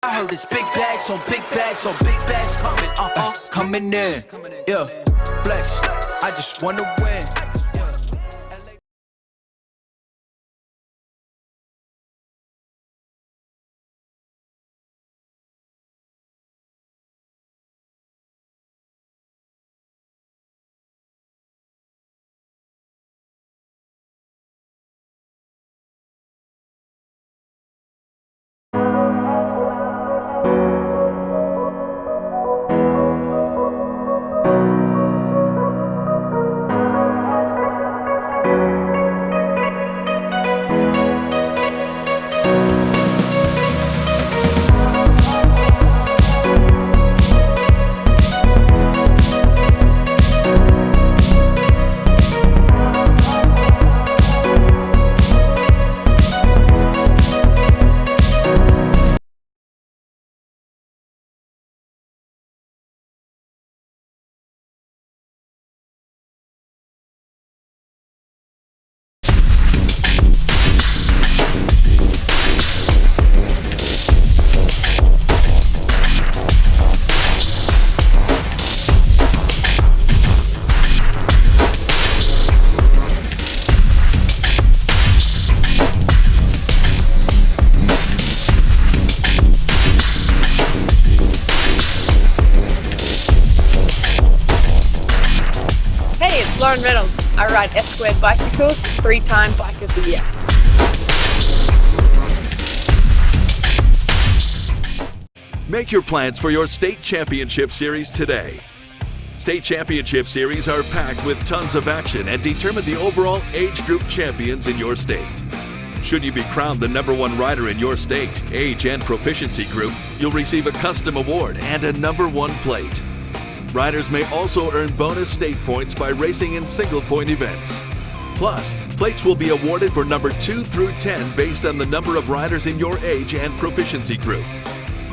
I heard it's big bags on big bags on big bags coming in. Yeah, flex. I just wanna win. Lauren Reynolds. I ride F-Squared bicycles, 3-time Bike of the Year. Make your plans for your State Championship Series today. State Championship Series are packed with tons of action and determine the overall age group champions in your state. Should you be crowned the #1 rider in your state, age, and proficiency group, you'll receive a custom award and a #1 plate. Riders may also earn bonus state points by racing in single-point events. Plus, plates will be awarded for number 2 through 10 based on the number of riders in your age and proficiency group.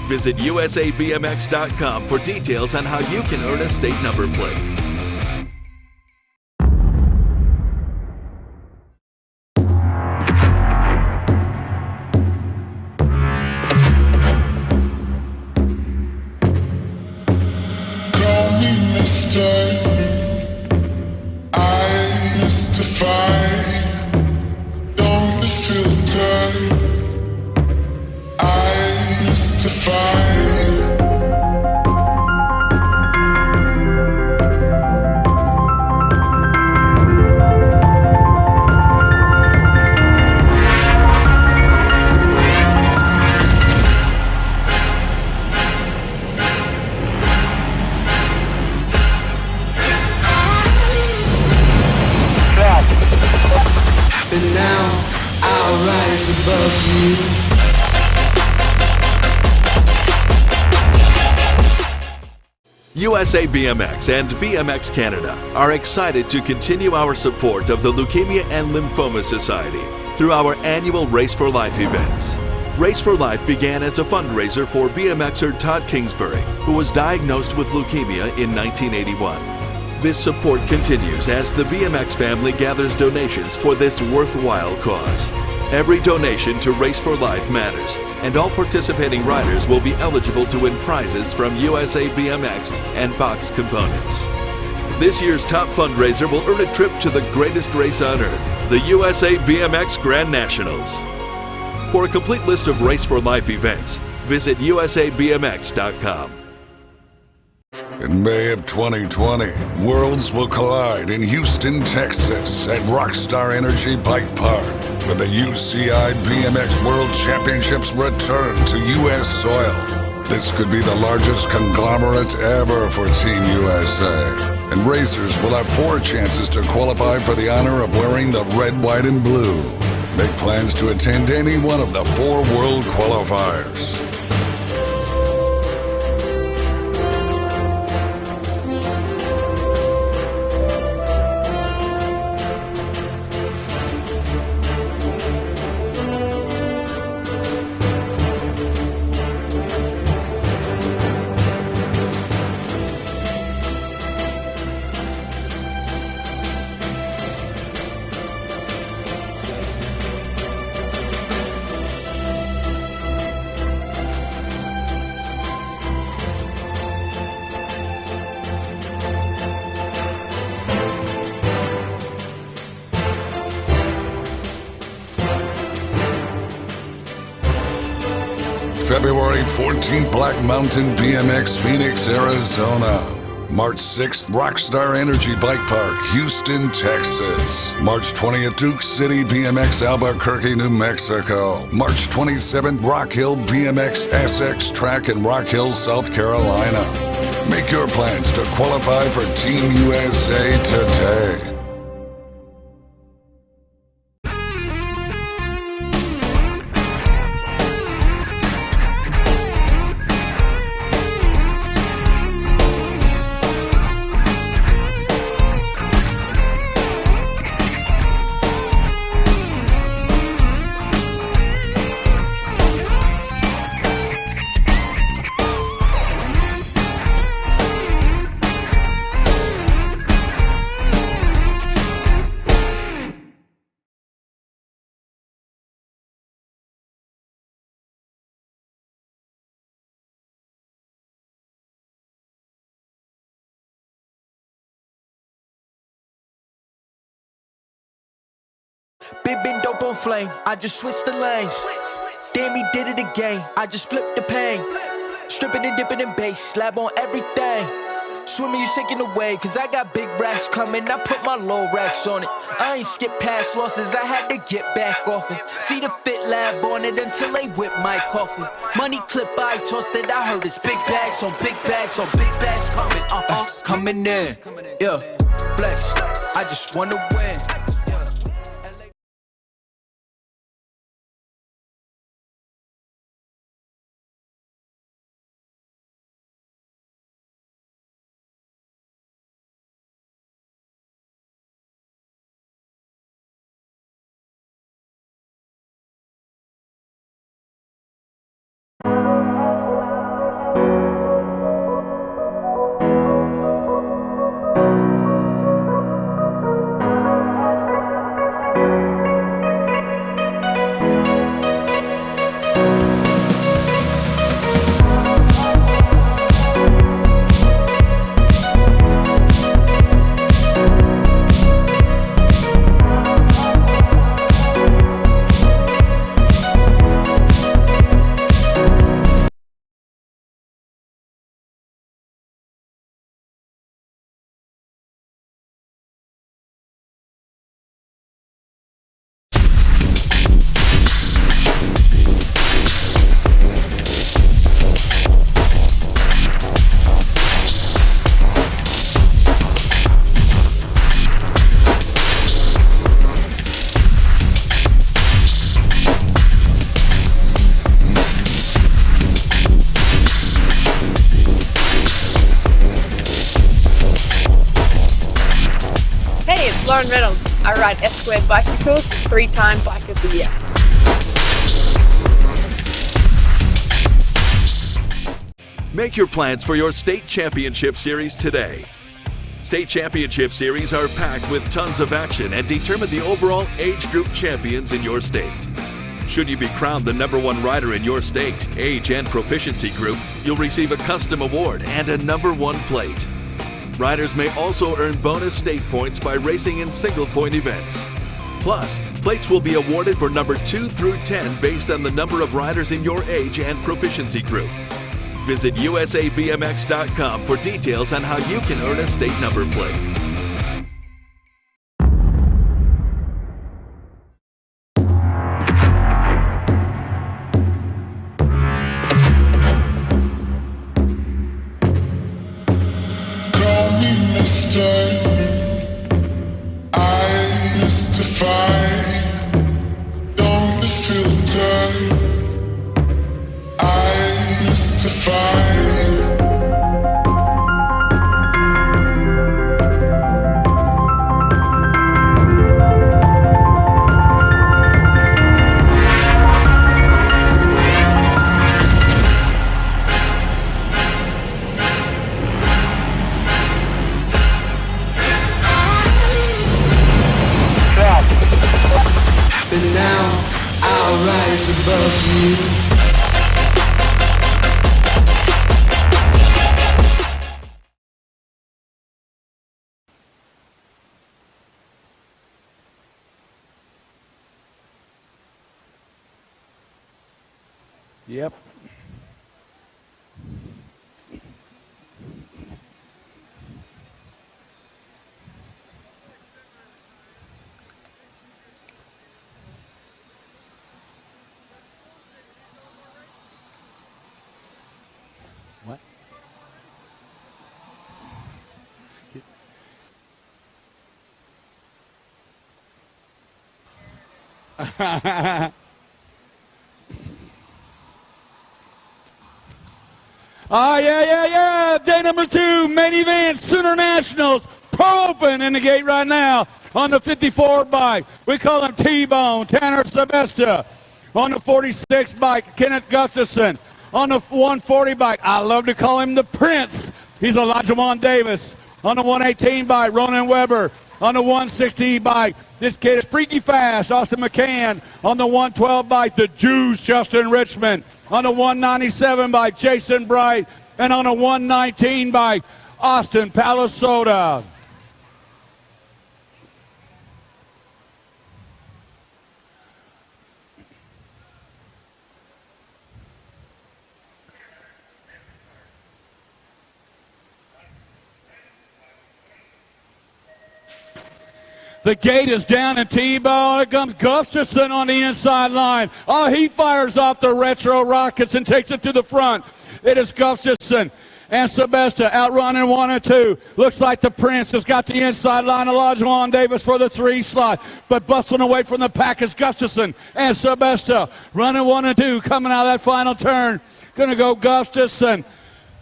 Visit usabmx.com for details on how you can earn a state number plate. I mystify, don't filter. I mystify. And now I'll rise above you. USA BMX and BMX Canada are excited to continue our support of the Leukemia and Lymphoma Society through our annual Race for Life events. Race for Life began as a fundraiser for BMXer Todd Kingsbury, who was diagnosed with leukemia in 1981. This support continues as the BMX family gathers donations for this worthwhile cause. Every donation to Race for Life matters, and all participating riders will be eligible to win prizes from USA BMX and Box Components. This year's top fundraiser will earn a trip to the greatest race on earth, the USA BMX Grand Nationals. For a complete list of Race for Life events, visit usabmx.com. In May of 2020, worlds will collide in Houston, Texas at Rockstar Energy Bike Park, where the UCI BMX World Championships return to U.S. soil. This could be the largest conglomerate ever for Team USA, and racers will have 4 chances to qualify for the honor of wearing the red, white, and blue. Make plans to attend any one of the 4 world qualifiers. February 14th, Black Mountain BMX, Phoenix, Arizona. March 6th, Rockstar Energy Bike Park, Houston, Texas. March 20th, Duke City BMX, Albuquerque, New Mexico. March 27th, Rock Hill BMX SX Track in Rock Hill, South Carolina. Make your plans to qualify for Team USA today. Big been dope on flame, I just switched the lanes. Damn, he did it again, I just flipped the pain. Stripping and dipping in bass, slab on everything. Swimming, you sinking away, cause I got big racks coming. I put my low racks on it. I ain't skip past losses, I had to get back off it. See the fit lab on it until they whip my coffin. Money clip, I tossed it, I heard it's big bags on big bags on big bags coming, coming in. Yeah, flex, I just wanna win. Lauren Reynolds. I ride S-Squared bicycles, 3-time Bike of the Year. Make your plans for your state championship series today. State championship series are packed with tons of action and determine the overall age group champions in your state. Should you be crowned the #1 rider in your state, age and proficiency group, you'll receive a custom award and a #1 plate. Riders may also earn bonus state points by racing in single-point events. Plus, plates will be awarded for number 2 through 10 based on the number of riders in your age and proficiency group. Visit usabmx.com for details on how you can earn a state number plate. I mystify, don't filter. I mystify. But now I'll rise above you. Yep. What? Oh, yeah. Day number 2, main event, Sooner Nationals. Pro Open in the gate right now on the 54 bike. We call him T-Bone, Tanner Sebesta. On the 46 bike, Kenneth Gustafson. On the 140 bike, I love to call him the Prince. He's Elijah Davis. On the 118 bike, Ronan Weber. On the 160 bike, this kid is freaky fast, Austin McCann. On the 112 bike, the Juice, Justin Richmond. On the 197 bike, Jason Bright. And on the 119 bike, Austin Palasoda. The gate is down in T-ball. Here comes Gustafson on the inside line. Oh, he fires off the retro rockets and takes it to the front. It is Gustafson and Sebesta outrunning 1 and 2. Looks like the Prince has got the inside line. Elijah Davis for the 3 slot. But bustling away from the pack is Gustafson and Sebesta running 1 and 2. Coming out of that final turn. Going to go Gustafson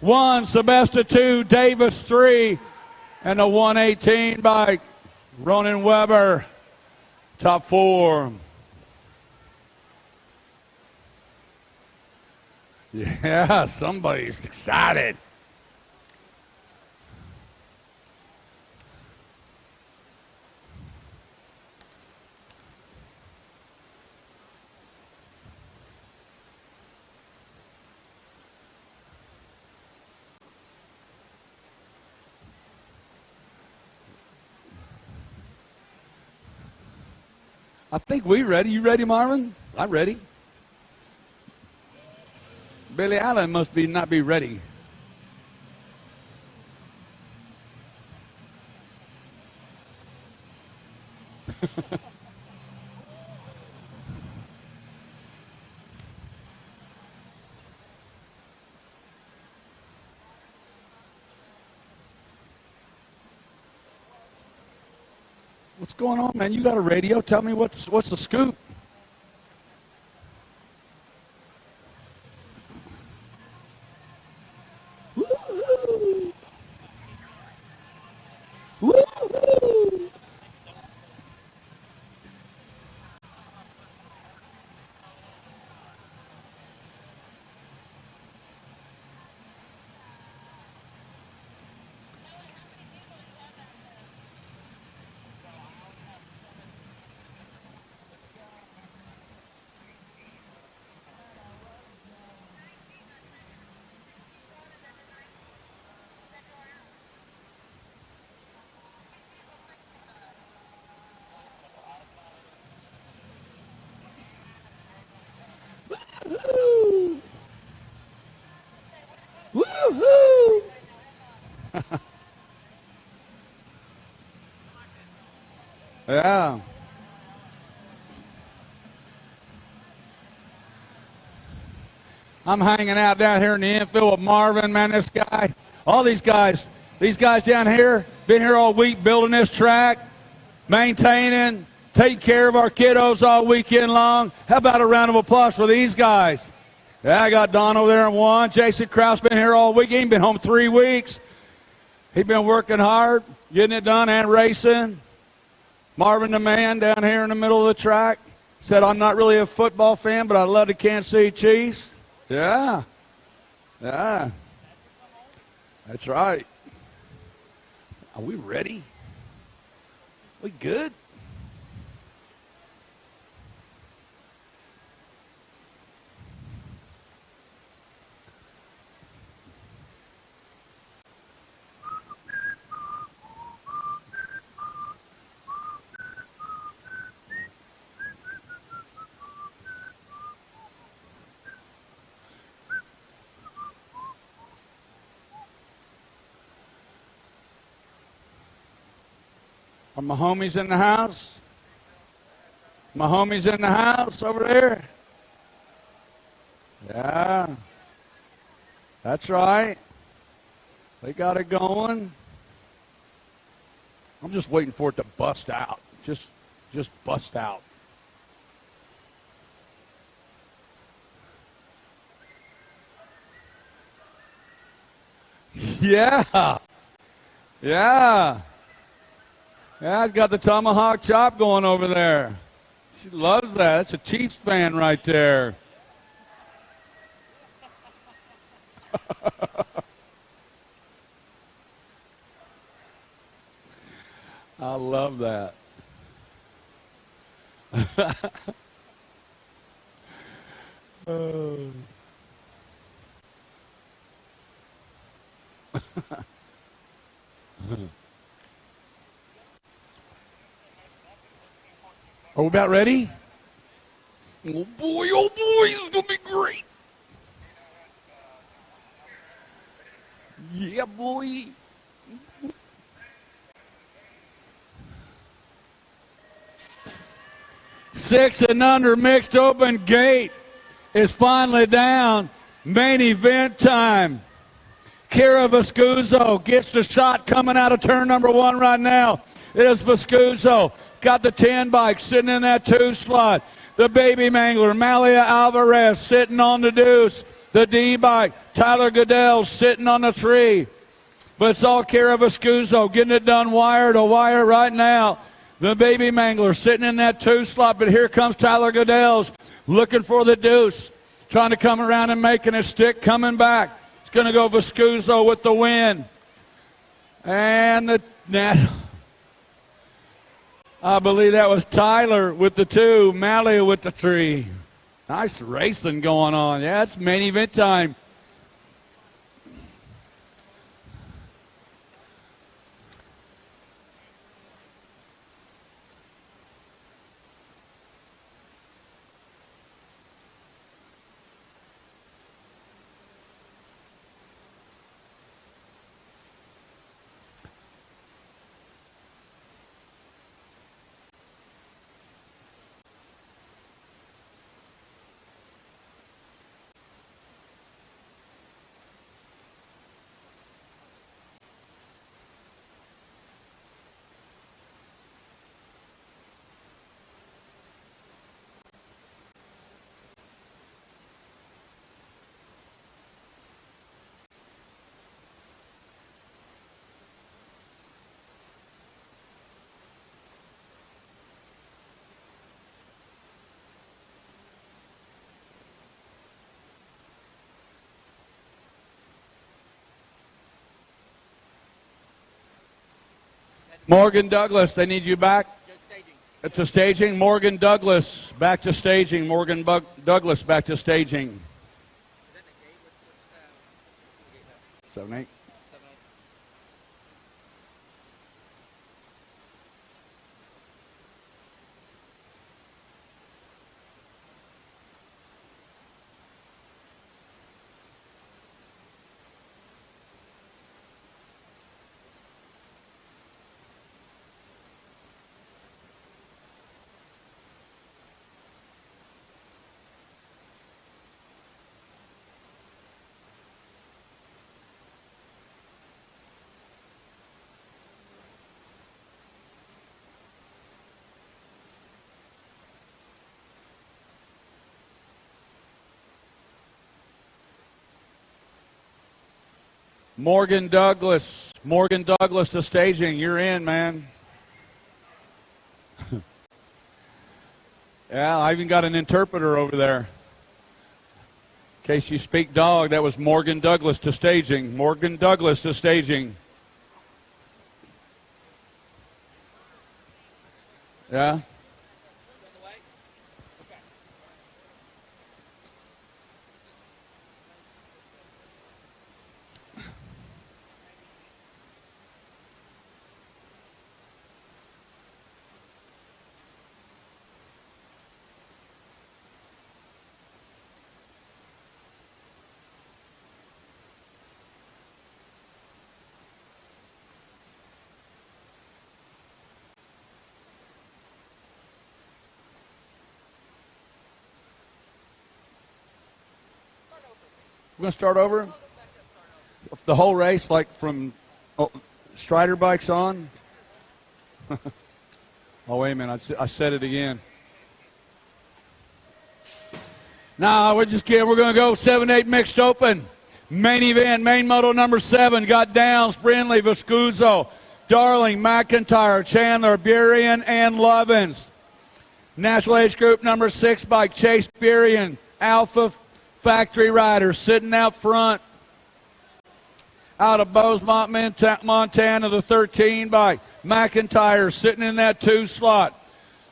1, Sebesta 2, Davis 3. And the 118 by Ronan Weber, top 4. Yeah, somebody's excited. I think we're ready. You ready, Marvin? I'm ready. Billy Allen must not be ready. What's going on, man? You got a radio. Tell me what's the scoop. Woo-hoo. Woo-hoo. Woo-hoo! Yeah. I'm hanging out down here in the infield with Marvin, man, this guy. All these guys down here, been here all week building this track, maintaining, taking care of our kiddos all weekend long. How about a round of applause for these guys? Yeah, I got Don over there in 1. Jason Krause been here all week. He ain't been home 3 weeks. He been working hard, getting it done and racing. Marvin the man down here in the middle of the track said, I'm not really a football fan, but I love the Kansas City Chiefs. Yeah. Yeah. That's right. Are we ready? We good? Are my homies in the house? My homies in the house over there? Yeah. That's right. They got it going. I'm just waiting for it to bust out. Just bust out. Yeah. Yeah. Yeah, it's got the tomahawk chop going over there. She loves that. That's a Chiefs fan right there. I love that. Oh. Are we about ready? Oh boy, this is going to be great. Yeah, boy. Six and under mixed open gate is finally down. Main event time. Kira Vescuzzo gets the shot coming out of turn number one right now. It is Vescuzzo. Got the 10 bike sitting in that 2 slot. The baby mangler, Malia Alvarez, sitting on the deuce. The D bike, Tyler Goodell sitting on the 3. But it's all Kira Vescuzzo getting it done wire to wire right now. The baby mangler sitting in that 2 slot. But here comes Tyler Goodell's looking for the deuce. Trying to come around and making a stick, coming back. It's going to go Vescuzzo with the win. And the net. I believe that was Tyler with the 2, Malia with the 3. Nice racing going on. Yeah, it's main event time. Morgan Douglas, they need you back at the staging. Morgan Douglas, back to staging. Morgan Douglas, back to staging. 7-8. Morgan Douglas to staging. You're in, man. Yeah, I even got an interpreter over there. In case you speak dog, that was Morgan Douglas to staging. Morgan Douglas to staging. Yeah. We're going to start over. The whole race, like from Strider bikes on? Oh, wait a minute. I said it again. Nah, we're just kidding. We're going to go 7-8 mixed open. Main event, main moto number 7. Got Downs, Brindley, Viscuso, Darling, McIntyre, Chandler, Burien, and Lovins. National age group number 6 bike, Chase Burien, Alpha Factory Rider, sitting out front. Out of Bosemont, Montana, the 13 bike, McIntyre sitting in that 2 slot.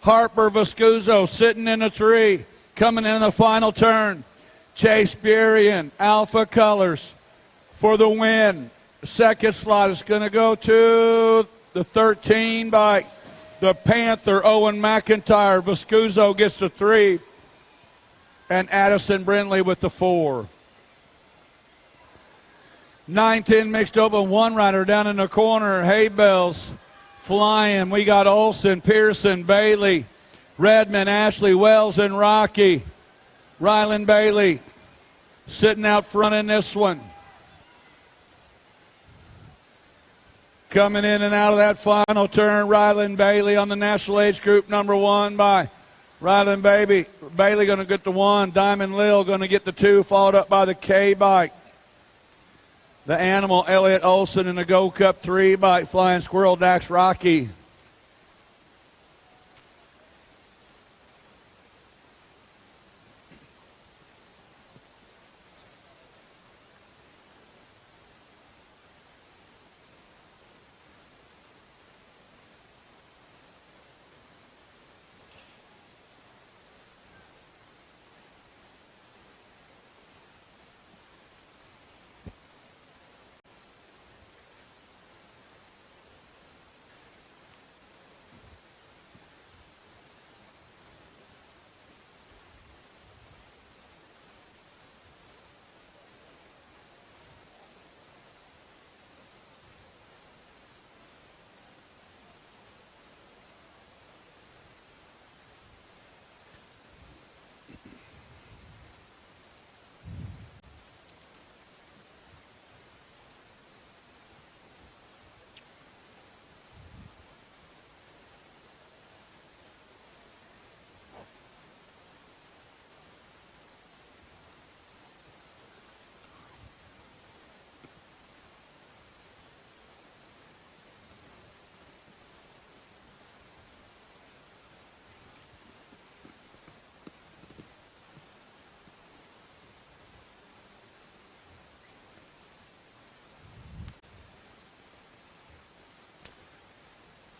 Harper, Viscuso sitting in the 3. Coming in the final turn, Chase Burien, Alpha Colors for the win. Second slot is going to go to the 13 bike, the Panther, Owen McIntyre. Viscuso gets the 3, and Addison Brindley with the 4. 9-10 mixed open, 1 rider down in the corner. Haybells flying. We got Olson, Pearson, Bailey, Redmond, Ashley, Wells, and Rocky. Ryland Bailey sitting out front in this one. Coming in and out of that final turn, Ryland Bailey on the national age group number 1 by Ryland Bailey. Bailey going to get the 1. Diamond Lil going to get the 2, followed up by the K bike. The Animal, Elliott Olson, in the Go Cup 3 bike, Flying Squirrel, Dax Rocky.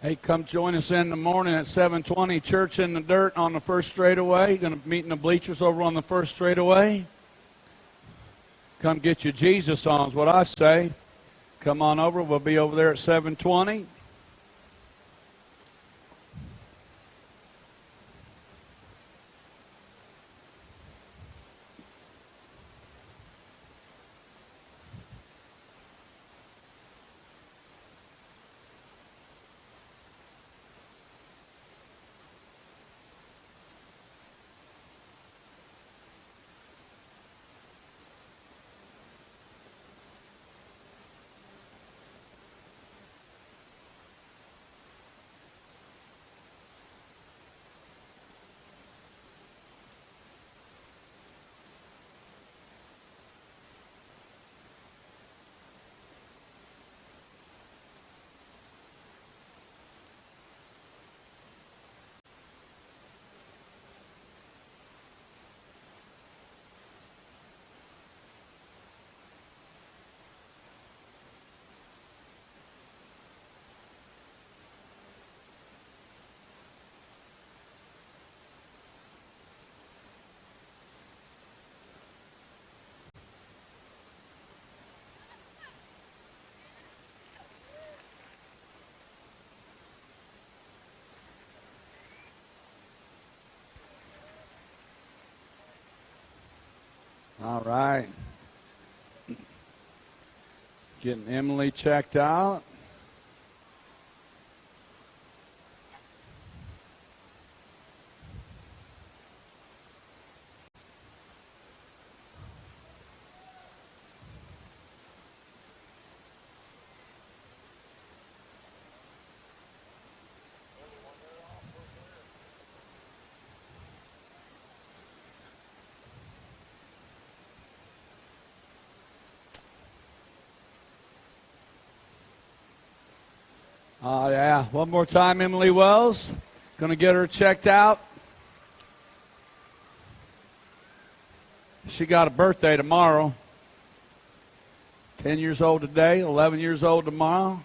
Hey, come join us in the morning at 7:20. Church in the Dirt on the first straightaway. Going to meet in the bleachers over on the first straightaway. Come get your Jesus on is what I say. Come on over. We'll be over there at 7:20. All right. Getting Emily checked out. Oh, yeah. One more time, Emily Wells. Going to get her checked out. She got a birthday tomorrow. 10 years old today, 11 years old tomorrow.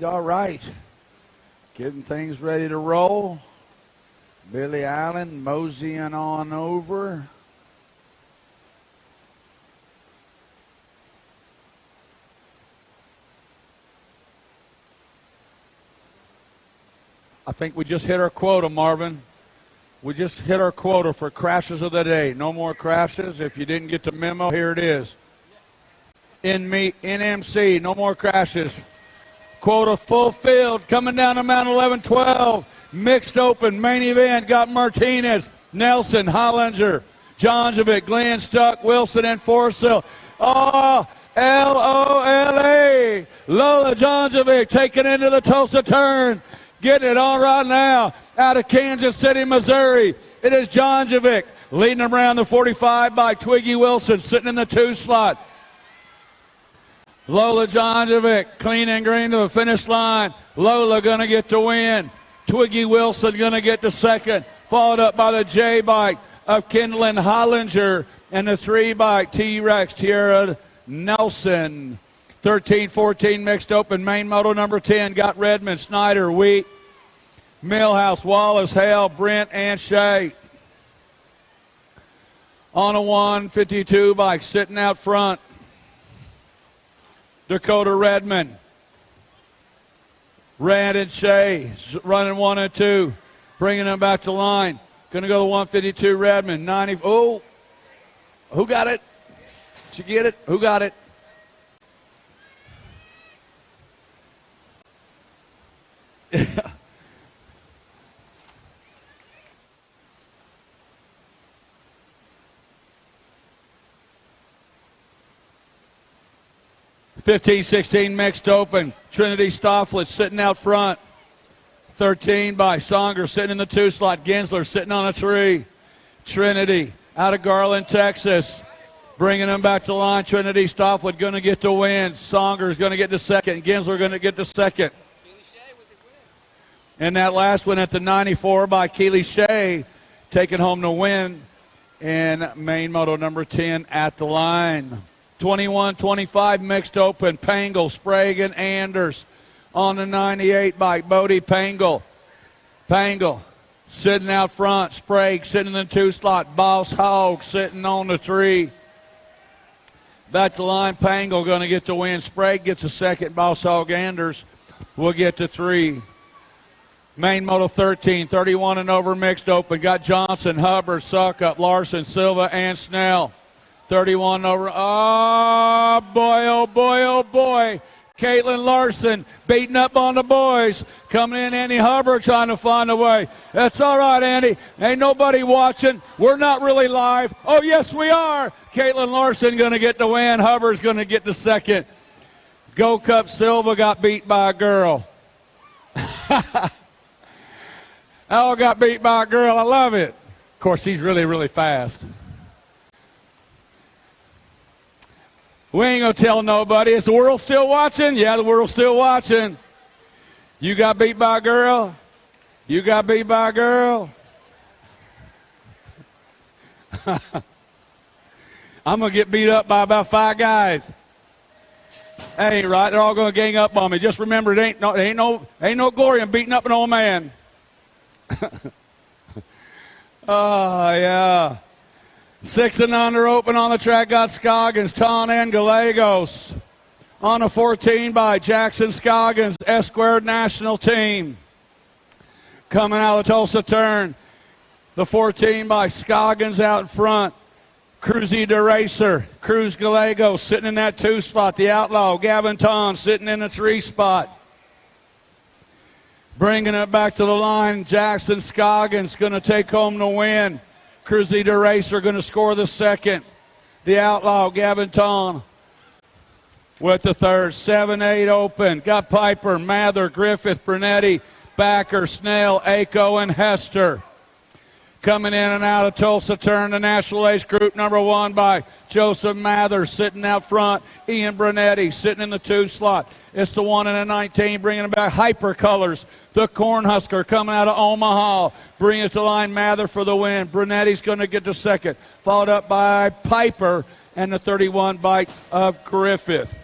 All right. Getting things ready to roll. Billy Allen moseying on over. I think we just hit our quota, Marvin. We just hit our quota for crashes of the day. No more crashes. If you didn't get the memo, here it is. NMC, no more crashes. Quota fulfilled. Coming down to Mount 11-12. Mixed open. Main event. Got Martinez, Nelson, Hollinger, Jonjovic, Glenn, Stuck, Wilson, and Forsyth. Oh, Lola. Lola Jonjovic taking into the Tulsa turn. Getting it on right now. Out of Kansas City, Missouri. It is Jonjovic leading around the 45 by Twiggy Wilson sitting in the 2 slot. Lola Jonjovic, clean and green to the finish line. Lola going to get the win. Twiggy Wilson going to get the second. Followed up by the J bike of Kendall Hollinger and the 3 bike T-Rex Tierra Nelson. 13-14 mixed open. Main moto number 10 got Redmond, Snyder, Wheat, Millhouse, Wallace, Hale, Brent, and Shea. On a 152 bike sitting out front. Dakota Redmond. Rand and Shea running 1 and 2. Bringing them back to line. Going to go to 152 Redmond. 90. Oh, who got it? Did you get it? Who got it? Yeah. 15-16 mixed open. Trinity Stofflet sitting out front. 13 by Songer sitting in the 2 slot. Gensler sitting on a 3. Trinity out of Garland, Texas. Bringing them back to line. Trinity Stofflet going to get the win. Songer is going to get the second. Gensler going to get the second. And that last one at the 94 by Keely Shea taking home the win in main moto number 10 at the line. 21-25 mixed open. Pangle, Sprague, and Anders on the 98 bike. Bodie Pangle. Pangle sitting out front. Sprague sitting in the 2 slot. Boss Hog sitting on the 3. Back to line. Pangle going to get the win. Sprague gets the second. Boss Hog Anders will get the 3. Main moto 13, 31 and over mixed open. Got Johnson, Hubbard, Suckup, Larson, Silva, and Snell. 31 over. Oh, boy, oh, boy, oh, boy. Caitlin Larson beating up on the boys. Coming in, Andy Hubbard trying to find a way. That's all right, Andy. Ain't nobody watching. We're not really live. Oh, yes, we are. Caitlin Larson going to get the win. Hubbard's going to get the second. Gold Cup Silva got beat by a girl. Oh, got beat by a girl. I love it. Of course, she's really, really fast. We ain't going to tell nobody. Is the world still watching? Yeah, the world's still watching. You got beat by a girl? You got beat by a girl? I'm going to get beat up by about 5 guys. That ain't right. They're all going to gang up on me. Just remember, ain't no glory in beating up an old man. Oh, yeah. 6 and under open on the track. Got Scoggins, Ton, and Gallegos. On the 14 by Jackson Scoggins, S-squared national team. Coming out of the Tulsa turn. The 14 by Scoggins out in front. Cruzy DeRacer, Cruz Gallegos sitting in that 2 slot. The outlaw, Gavin Ton, sitting in the 3 spot. Bringing it back to the line, Jackson Scoggins going to take home the win. Cruzy DeRacer going to score the second. The outlaw, Gavin Ton, with the third. 7-8 open. Got Piper, Mather, Griffith, Brunetti, Backer, Snell, Aco, and Hester. Coming in and out of Tulsa turn, the National Ace Group number 1 by Joseph Mather sitting out front. Ian Brunetti sitting in the 2 slot. It's the 1 and a 19 bringing it back. Hyper Colors, the Cornhusker coming out of Omaha. Bringing it to line, Mather for the win. Brunetti's going to get the second. Followed up by Piper and the 31 bike of Griffith.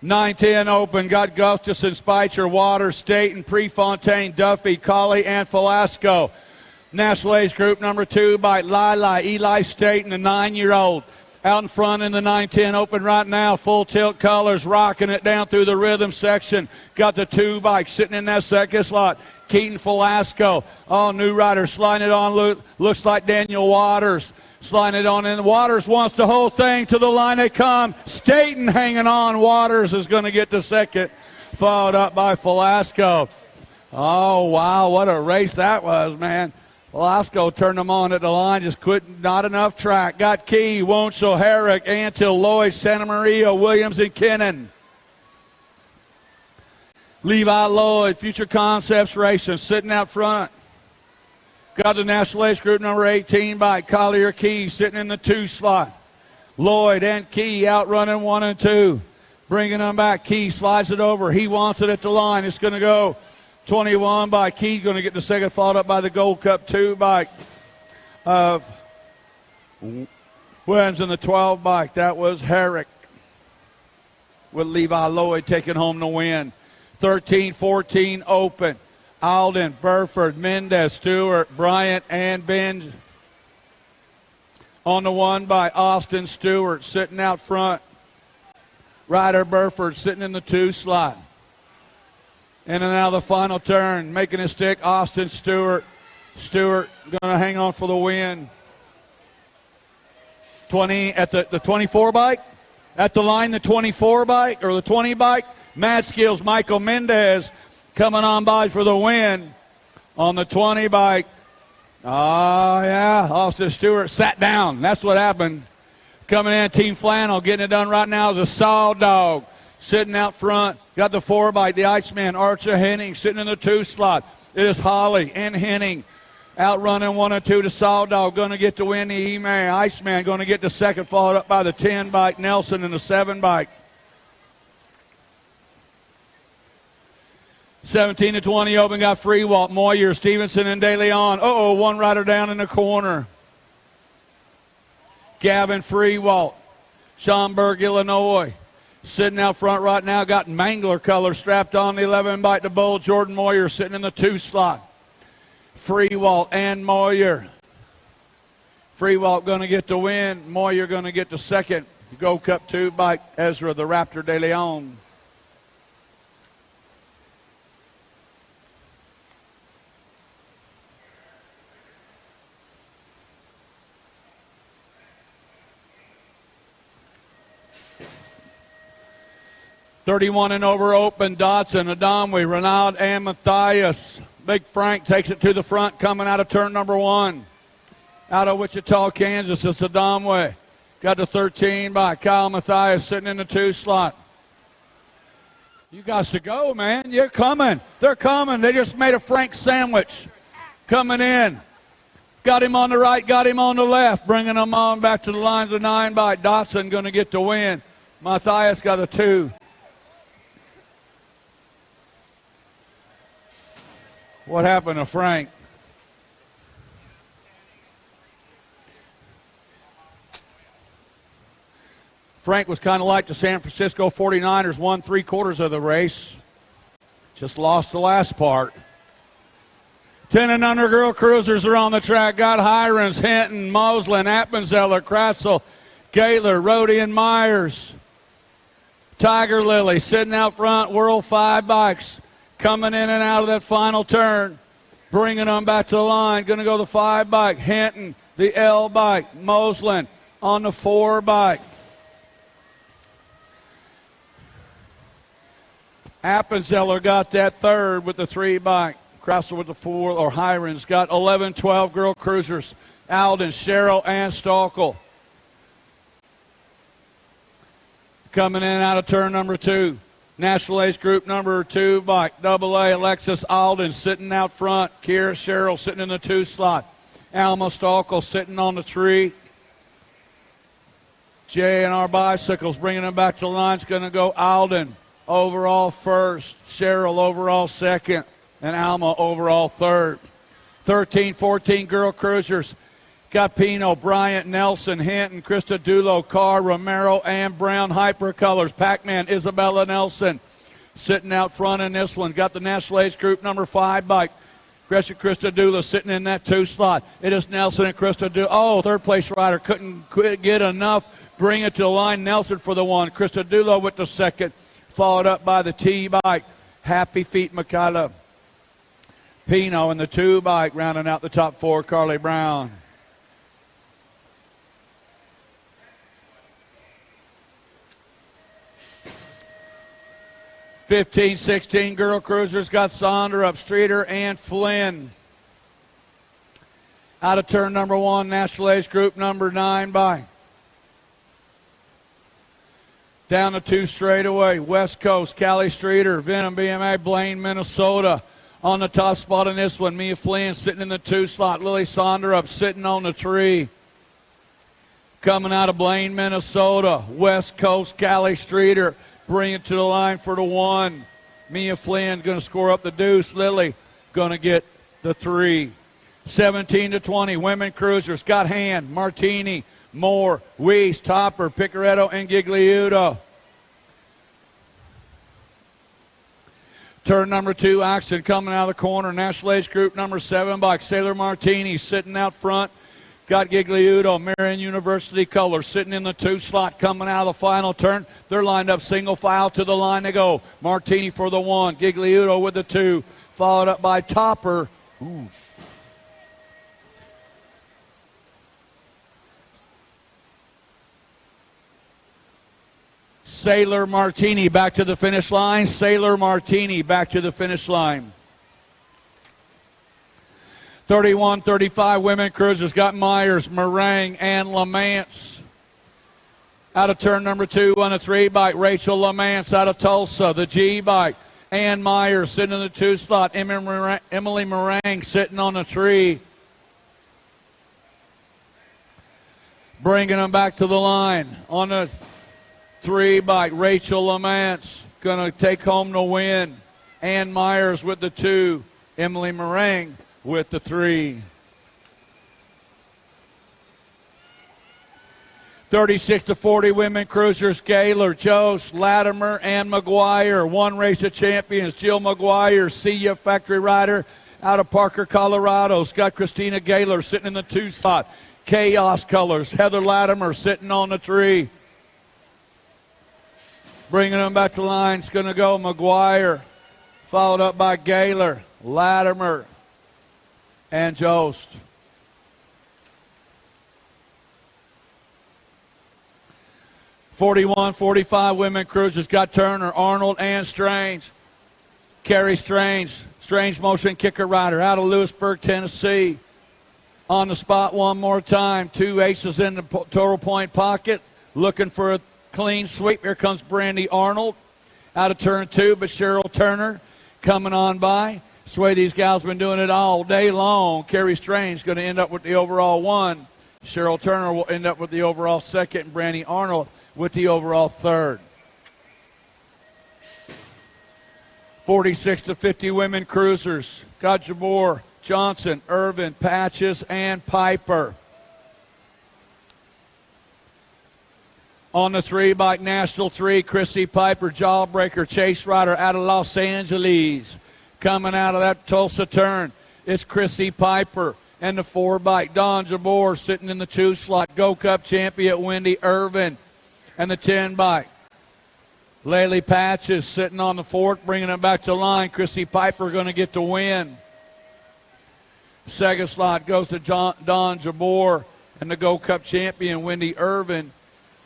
9-10 open. Got Gustafson, Speicher, Waters, Staten, Prefontaine, Duffy, Colley, and Velasco. National Ace Group number 2 by Lila, Eli Staten, the 9-year-old. Out in front in the 9-10 open right now. Full tilt colors, rocking it down through the rhythm section. Got the 2 bike sitting in that second slot. Keaton Velasco. Oh, new rider sliding it on. Looks like Daniel Waters. Sliding it on in. Waters wants the whole thing. To the line they come. Staten hanging on. Waters is going to get the second. Followed up by Velasco. Oh, wow. What a race that was, man. Velasco turned them on at the line. Just couldn't. Not enough track. Got Key, Wonschel, Herrick, Antil, Lloyd, Santa Maria, Williams, and Kennan. Levi Lloyd, Future Concepts Racing, sitting out front. Got the National Ace Group number 18 by Collier Key sitting in the 2 slot. Lloyd and Key out running 1 and 2. Bringing them back. Key slides it over. He wants it at the line. It's going to go 21 by Key. Going to get the second, followed up by the Gold Cup 2 bike of Williams and the 12 bike. That was Herrick with Levi Lloyd taking home the win. 13-14 open. Alden, Burford, Mendez, Stewart, Bryant, and Benj. On the 1 by Austin Stewart, sitting out front. Ryder Burford sitting in the 2 slot. And now the final turn, making a stick, Austin Stewart. Stewart going to hang on for the win. 20 at the 24 bike. At the line, the 24 bike, or the 20 bike. Mad Skills, Michael Mendez coming on by for the win on the 20 bike. Oh, yeah, Austin Stewart sat down. That's what happened. Coming in, Team Flannel, getting it done right now is a Saw Dog sitting out front. Got the 4 bike, the Iceman, Archer Henning, sitting in the 2 slot. It is Holly and Henning out running 1 and 2 to Saw Dog. Going to get the win, the E-Man. Iceman going to get the second, followed up by the 10 bike, Nelson, and the 7 bike. 17-20 open, got Freewalt, Moyer, Stevenson, and De Leon. Uh-oh, 1 rider down in the corner. Gavin Freewalt, Schaumburg, Illinois. Sitting out front right now, got Mangler color strapped on the 11 bike to Bull. Jordan Moyer sitting in the 2 slot. Freewalt and Moyer. Freewalt going to get the win. Moyer going to get the second. Gold Cup 2 bike, Ezra, the Raptor De Leon. 31 and over open, Dotson, Adamwe, Renaud, and Matthias. Big Frank takes it to the front coming out of turn number 1. Out of Wichita, Kansas, it's Adamwe. Got the 13 by Kyle Matthias sitting in the 2 slot. You guys to go, man. You're coming. They're coming. They just made a Frank sandwich. Coming in. Got him on the right, got him on the left. Bringing them on back to the lines of 9 by Dotson, going to get the win. Matthias got a 2. What happened to Frank? Frank was kind of like the San Francisco 49ers, won 3/4 of the race. Just lost the last part. 10 and under girl cruisers are on the track. Got Hirons, Hinton, Moslin, Appenzeller, Krasel, Gaylor, Rhodey, and Myers. Tiger Lily sitting out front. World 5 bikes coming in and out of that final turn. Bringing them back to the line. Going to go the 5 bike. Hinton, the L bike. Moslin on the 4 bike. Appenzeller got that 3rd with the 3 bike. Krasel with the 4, or Hirons got 11, 12 girl cruisers. Alden, Sherrill, and Stockel. Coming in and out of turn number 2. National Age Group number 2 bike. AA, Alexis Alden sitting out front. Kira Sherrill sitting in the 2 slot. Alma Stockel sitting on the 3. J&R Bicycles bringing them back to the line. It's going to go Alden overall 1st. Sherrill overall 2nd. And Alma overall 3rd. 13, 14 girl cruisers. Got Pino, Bryant, Nelson, Hinton, Krista Dulo, Carr, Romero, and Brown. Hypercolors. Pac-Man, Isabella Nelson sitting out front in this one. Got the National Age Group number 5 bike. Krista Dula sitting in that 2 slot. It is Nelson and Krista Dula. Oh, 3rd place rider couldn't get enough. Bring it to the line. Nelson for the 1. Krista Dula with the 2nd. Followed up by the T bike. Happy Feet Michaela. Pino in the 2 bike, rounding out the top 4, Carly Brown. (15, 16 girl cruisers got Sonderup, Streeter, and Flynn. Out of turn number 1, National Age Group number 9 bike. Down the 2 straightaway, West Coast, Callie Streeter, Venom BMA, Blaine, Minnesota. On the top spot in this one, Mia Flynn sitting in the 2 slot. Lily Sonderup sitting on the 3. Coming out of Blaine, Minnesota. West Coast, Callie Streeter. Bring it to the line for the 1. Mia Flynn going to score up the deuce. Lily going to get the 3. 17 to 20. Women cruisers. Got Hand, Martini, Moore, Weiss, Topper, Picaretto, and Gigliuto. Turn number 2, action coming out of the corner. National Age Group number 7 by Sailor Martini sitting out front. Got Gigliuto, Marion University colors, sitting in the 2 slot coming out of the final turn. They're lined up single file to the line to go. Martini for the 1, Gigliuto with the 2, followed up by Topper. Ooh. Sailor Martini back to the finish line. Sailor Martini back to the finish line. 31-35 women cruisers got Myers, Meringue, and LaMance. Out of turn number 2 on a 3 bike, Rachel LaMance out of Tulsa. The G bike, Ann Myers sitting in the 2 slot. Emily Meringue sitting on the 3. Bringing them back to the line on the 3 bike, Rachel LaMance going to take home the win. Ann Myers with the 2. Emily Meringue with the 3. 36 to 40 women cruisers, Gaylor, Jost, Latimer, and McGuire. 1 race of champions, Jill McGuire, See Ya factory rider out of Parker, Colorado. Got Christina Gaylor sitting in the 2 slot. Chaos colors, Heather Latimer sitting on the 3. Bringing them back to the line, it's going to go McGuire, followed up by Gaylor, Latimer, and Jost. 41-45 women cruisers got Turner, Arnold, and Strange. Carrie Strange. Strange motion kicker rider out of Lewisburg, Tennessee. On the spot one more time. 2 aces in the total point pocket. Looking for a clean sweep. Here comes Brandy Arnold out of turn 2, but Cheryl Turner coming on by. This way these gals been doing it all day long. Carrie Strange going to end up with the overall 1. Cheryl Turner will end up with the overall 2nd, and Brandy Arnold with the overall 3rd. 46-50 women cruisers. Got Jabor, Johnson, Irvin, Patches, and Piper. On the 3-bike National 3, Chrissy Piper, jawbreaker, chase rider out of Los Angeles. Coming out of that Tulsa turn, it's Chrissy Piper. And the 4-bike, Don Jabor sitting in the 2 slot. Go Cup champion Wendy Irvin. And the 10-bike, Laylee Patches sitting on the 4th, bringing it back to line. Chrissy Piper going to get the win. 2nd slot goes to Don Jabor. And the Go Cup champion Wendy Irvin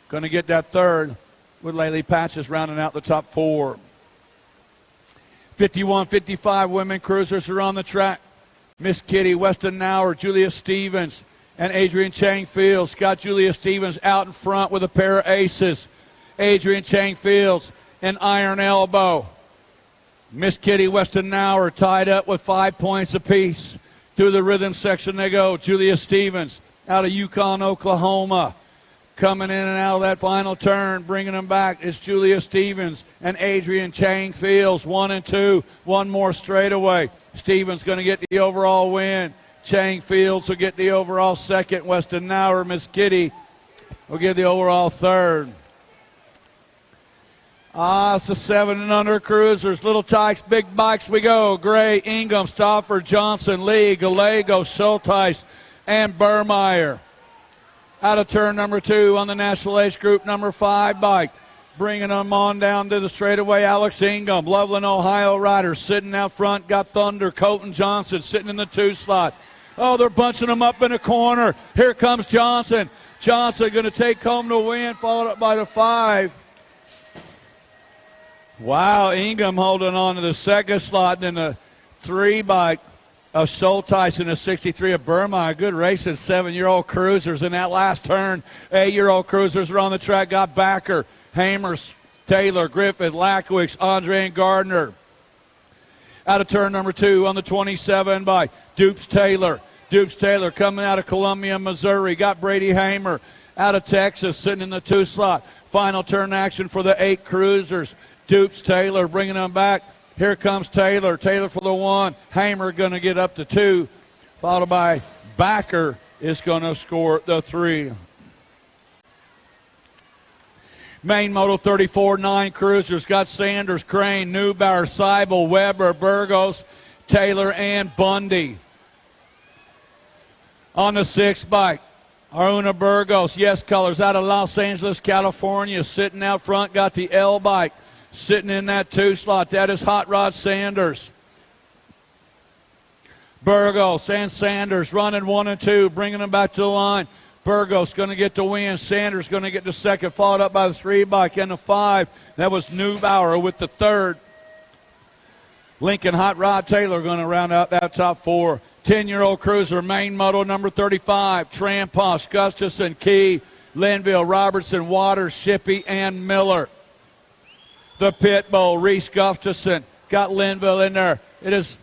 going to get that 3rd with Laylee Patches rounding out the top 4. 51-55 women cruisers are on the track. Miss Kitty, Weston Nauer, Julia Stevens, and Adrian Chang Fields. Got Julia Stevens out in front with a pair of aces. Adrian Chang Fields, an iron elbow. Miss Kitty, Weston Nauer tied up with 5 points apiece. Through the rhythm section they go. Julia Stevens out of Yukon, Oklahoma. Coming in and out of that final turn, bringing them back is Julia Stevens and Adrian Chang Fields. 1 and 2, one more straightaway. Stevens going to get the overall win. Chang Fields will get the overall 2nd. Weston Nauer, Miss Kitty will get the overall 3rd. It's the 7 and under cruisers. Little tykes, big bikes we go. Gray, Ingham, Stauffer, Johnson, Lee, Gallego, Schulteis, and Burmeyer. Out of turn number 2 on the National Age Group number 5 bike. Bringing them on down to the straightaway, Alex Ingham. Loveland, Ohio rider sitting out front. Got Thunder, Colton Johnson sitting in the 2 slot. Oh, they're bunching them up in the corner. Here comes Johnson. Johnson going to take home the win, followed up by the 5. Wow, Ingham holding on to the 2nd slot. Then the 3 bike of Schulteis in the 63 of Burma. Good races, 7-year-old cruisers in that last turn. 8-year-old cruisers are on the track. Got Backer, Hamers, Taylor, Griffith, Lackowicz, Andre, and Gardner. Out of turn number 2 on the 27 by Dupes Taylor. Dupes Taylor coming out of Columbia, Missouri. Got Brady Hamer out of Texas sitting in the 2 slot. Final turn action for the 8 cruisers. Dupes Taylor bringing them back. Here comes Taylor. Taylor for the 1. Hamer going to get up to 2. Followed by Backer is going to score the 3. Main Moto 34, 9 cruisers. Got Sanders, Crane, Neubauer, Seibel, Weber, Burgos, Taylor, and Bundy. On the 6th bike, Aruna Burgos, Yes Colors, out of Los Angeles, California. Sitting out front, got the L bike. Sitting in that 2 slot, that is Hot Rod Sanders. Burgos and Sanders running 1 and 2, bringing them back to the line. Burgos going to get the win. Sanders going to get the 2nd, followed up by the 3 bike and the 5. That was Neubauer with the 3rd. Lincoln Hot Rod Taylor going to round out that top 4. 10-year-old cruiser, main moto number 35. Tramposh, Gustafson, Key, Linville, Robertson, Waters, Shippey, and Miller. The pit bull, Reese Gustafson, got Linville in there. It is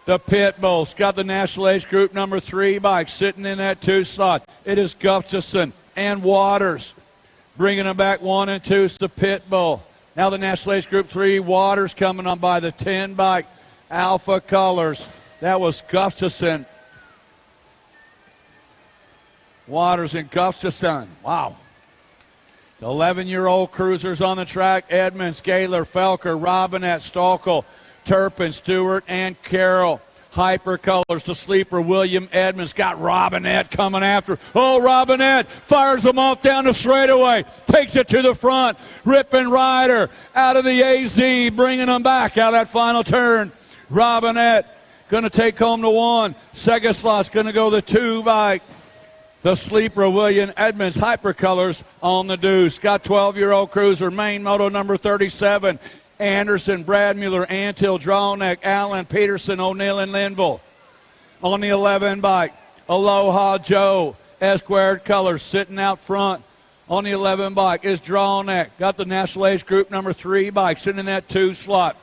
the pit bulls, got the National Age Group number 3 bike sitting in that 2 slot. It is Gustafson and Waters. Bringing them back 1 and 2 is the pit bull. Now the National Age Group 3, Waters coming on by the 10 bike. Alpha Colors, that was Gustafson. Waters and Gustafson, wow. The 11-year-old cruisers on the track, Edmonds, Gaylor, Felker, Robinette, Stockel, Turpin, Stewart, and Carroll. Hypercolors, the sleeper, William Edmonds. Got Robinette coming after. Oh, Robinette fires them off down the straightaway. Takes it to the front. Rippin' Rider out of the AZ, bringing them back out of that final turn. Robinette going to take home the 1. 2nd slot's going to go the 2 bike. The sleeper William Edmonds Hypercolors on the deuce. Got 12-year-old cruiser, main moto number 37. Anderson, Brad Mueller, Antill, Drawneck, Allen, Peterson, O'Neill, and Linville. On the 11 bike, Aloha Joe, Esquared Colors sitting out front. On the 11 bike is Drawneck. Got the National Age Group number 3 bike sitting in that 2 slot.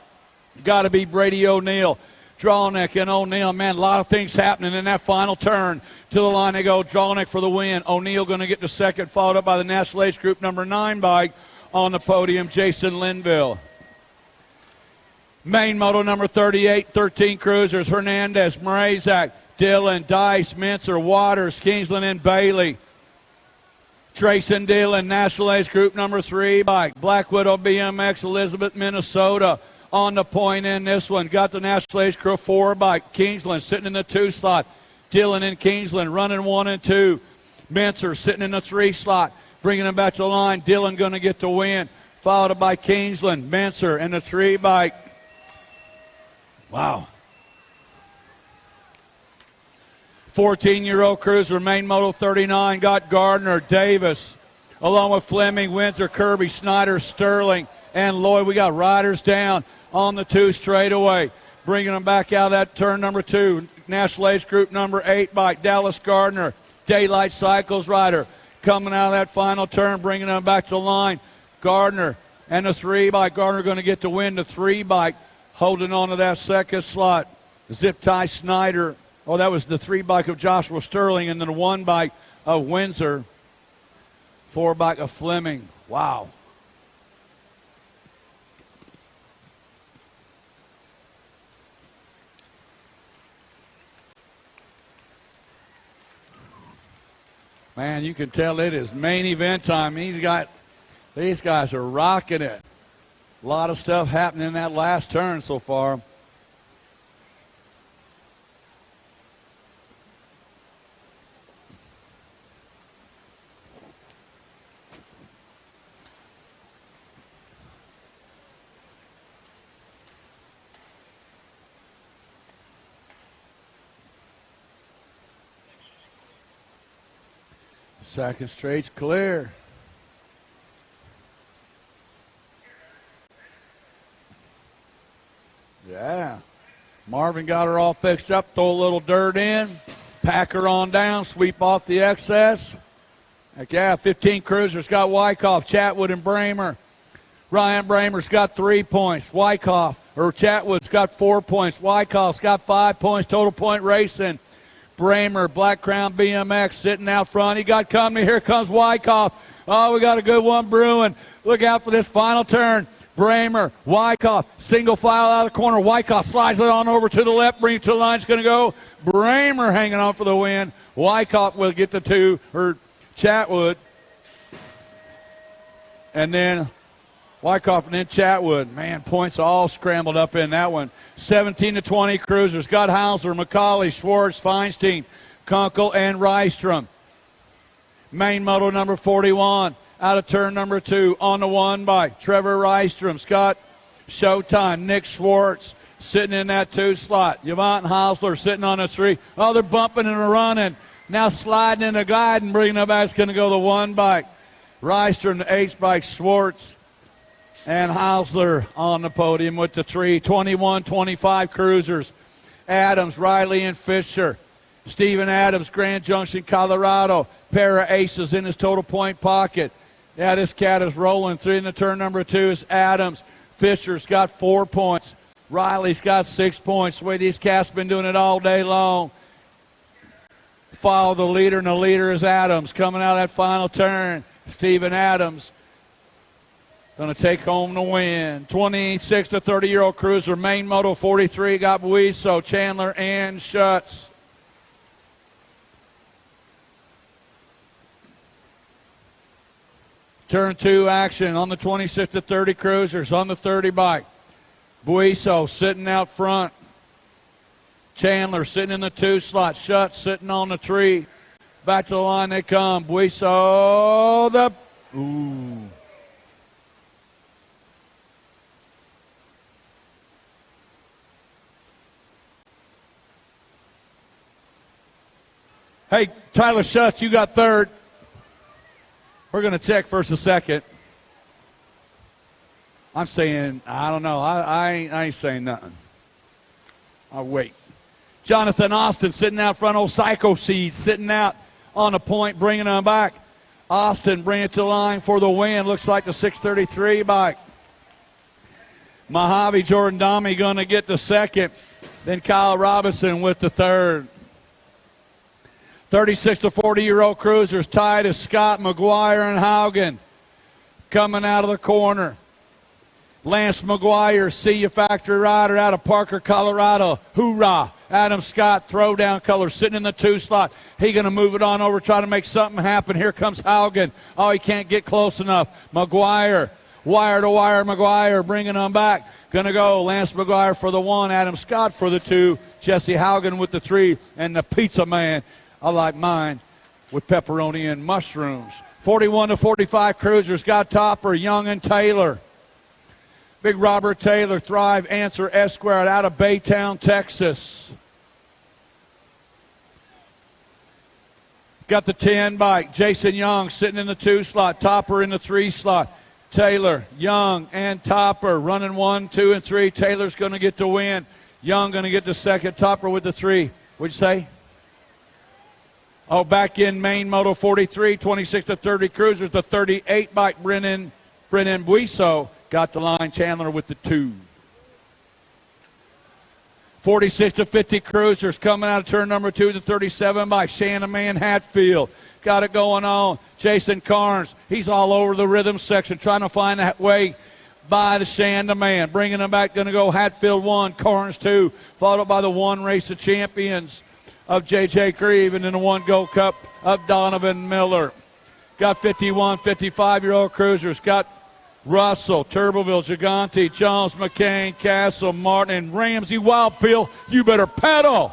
Got to be Brady O'Neill. Drawneck and O'Neill, man, a lot of things happening in that final turn. To the line they go. Drawneck for the win. O'Neill going to get the second, followed up by the National Age Group number 9 bike on the podium, Jason Linville. Main moto number 38, 13 cruisers, Hernandez, Mrazak, Dillon, Dice, Mincer, Waters, Kingsland, and Bailey. Trayson Dillon, National Age Group number 3 bike. Black Widow BMX, Elizabeth, Minnesota. On the point in this one. Got the National Age Group 4 bike. Kingsland sitting in the 2 slot. Dillon and Kingsland running 1 and 2. Mincer sitting in the 3 slot. Bringing them back to the line. Dillon going to get the win. Followed by Kingsland, Mincer, and the 3 bike. Wow. 14-year-old cruiser, main moto 39, got Gardner, Davis, along with Fleming, Winter, Kirby, Snyder, Sterling, and Lloyd. We got riders down on the 2 straightaway. Bringing them back out of that turn number 2. National Age Group number 8 bike, Dallas Gardner, Daylight Cycles rider. Coming out of that final turn, bringing them back to the line. Gardner and the 3 bike. Gardner going to get the win, the 3 bike. Holding on to that second slot. Zip Tie Snyder. Oh, that was the 3 bike of Joshua Sterling, and then the 1 bike of Windsor. 4 bike of Fleming. Wow. Man, you can tell it is main event time. These guys are rocking it. A lot of stuff happening in that last turn so far. Second straight's clear. Yeah. Marvin got her all fixed up, throw a little dirt in, pack her on down, sweep off the excess. Heck yeah, 15 cruisers got Wyckoff, Chatwood, and Bramer. Ryan Bramer's got 3 points. Chatwood's got 4 points. Wyckoff's got 5 points. Total point racing. Bramer, Black Crown BMX sitting out front. He got company. Here comes Wyckoff. Oh, we got a good one brewing. Look out for this final turn. Bramer, Wyckoff, single file out of the corner. Wyckoff slides it on over to the left, bring it to the line. It's going to go. Bramer hanging on for the win. Wyckoff will get the 2, or Chatwood. And then Wyckoff and then Chatwood. Man, points all scrambled up in that one. 17-20 cruisers. Got Hausler, McCauley, Schwartz, Feinstein, Kunkel, and Rystrom. Main moto number 41. Out of turn number 2 on the 1 bike. Trevor Rystrom, Scott Showtime, Nick Schwartz sitting in that 2 slot. Yvonne Hausler sitting on a 3. Oh, they're bumping and running. Now sliding in a glide and bringing it back. It's going to go the 1 bike. Rystrom, the H bike, Schwartz, and Hausler on the podium with the 3. 21-25 cruisers. Adams, Riley, and Fisher. Stephen Adams, Grand Junction, Colorado. Pair of aces in his total point pocket. Yeah, this cat is rolling through in the turn number 2 is Adams. Fisher's got 4 points. Riley's got 6 points. The way these cats been doing it all day long. Follow the leader, and the leader is Adams. Coming out of that final turn, Stephen Adams going to take home the win. 26 to 30-year-old cruiser, main moto 43, got Buiso, Chandler, and Schutz. Turn 2 action on the 26 to 30 cruisers on the 30 bike. Buiso sitting out front. Chandler sitting in the 2 slot. Schutz sitting on the 3. Back to the line they come. Buiso, ooh. Hey, Tyler Schutz, you got third. We're going to check first and second. I'm saying, I don't know. I ain't saying nothing. I'll wait. Jonathan Austin sitting out front. Old Psycho Seed sitting out on the point, bringing them back. Austin bring it to the line for the win. Looks like the 633 bike. Mojave Jordan Domi going to get the second. Then Kyle Robinson with the third. 36 to 40-year-old cruisers tied as Scott, McGuire, and Haugen coming out of the corner. Lance McGuire, see you factory rider out of Parker, Colorado. Hoorah. Adam Scott, throwdown color, sitting in the 2 slot. He going to move it on over, try to make something happen. Here comes Haugen. Oh, he can't get close enough. McGuire, wire to wire, McGuire bringing them back. Going to go Lance McGuire for the 1, Adam Scott for the 2, Jesse Haugen with the 3, and the Pizza Man. I like mine with pepperoni and mushrooms. 41 to 45 cruisers got Topper, Young, and Taylor. Big Robert Taylor, Thrive, Answer, Esquire out of Baytown, Texas. Got the 10 bike. Jason Young sitting in the 2 slot. Topper in the 3 slot. Taylor, Young, and Topper running 1, 2, and 3. Taylor's going to get the win. Young going to get the second. Topper with the 3. What'd you say? Oh, back in main Moto 43, 26 to 30 cruisers. The 38 bike, Brennan Buiso got the line. Chandler with the 2. 46 to 50 cruisers coming out of turn number 2. The 37 by Shannon Man Hatfield. Got it going on. Jason Carnes, he's all over the rhythm section trying to find that way by the Shannon Man. Bringing them back, going to go Hatfield 1, Carnes 2, followed up by the 1 Race of Champions of J.J. Grieve, and then the 1 Gold Cup of Donovan Miller. Got 51, 55-year-old cruisers. Got Russell, Turboville, Gigante, Jones, McCain, Castle, Martin, and Ramsey. Wild Bill, you better pedal.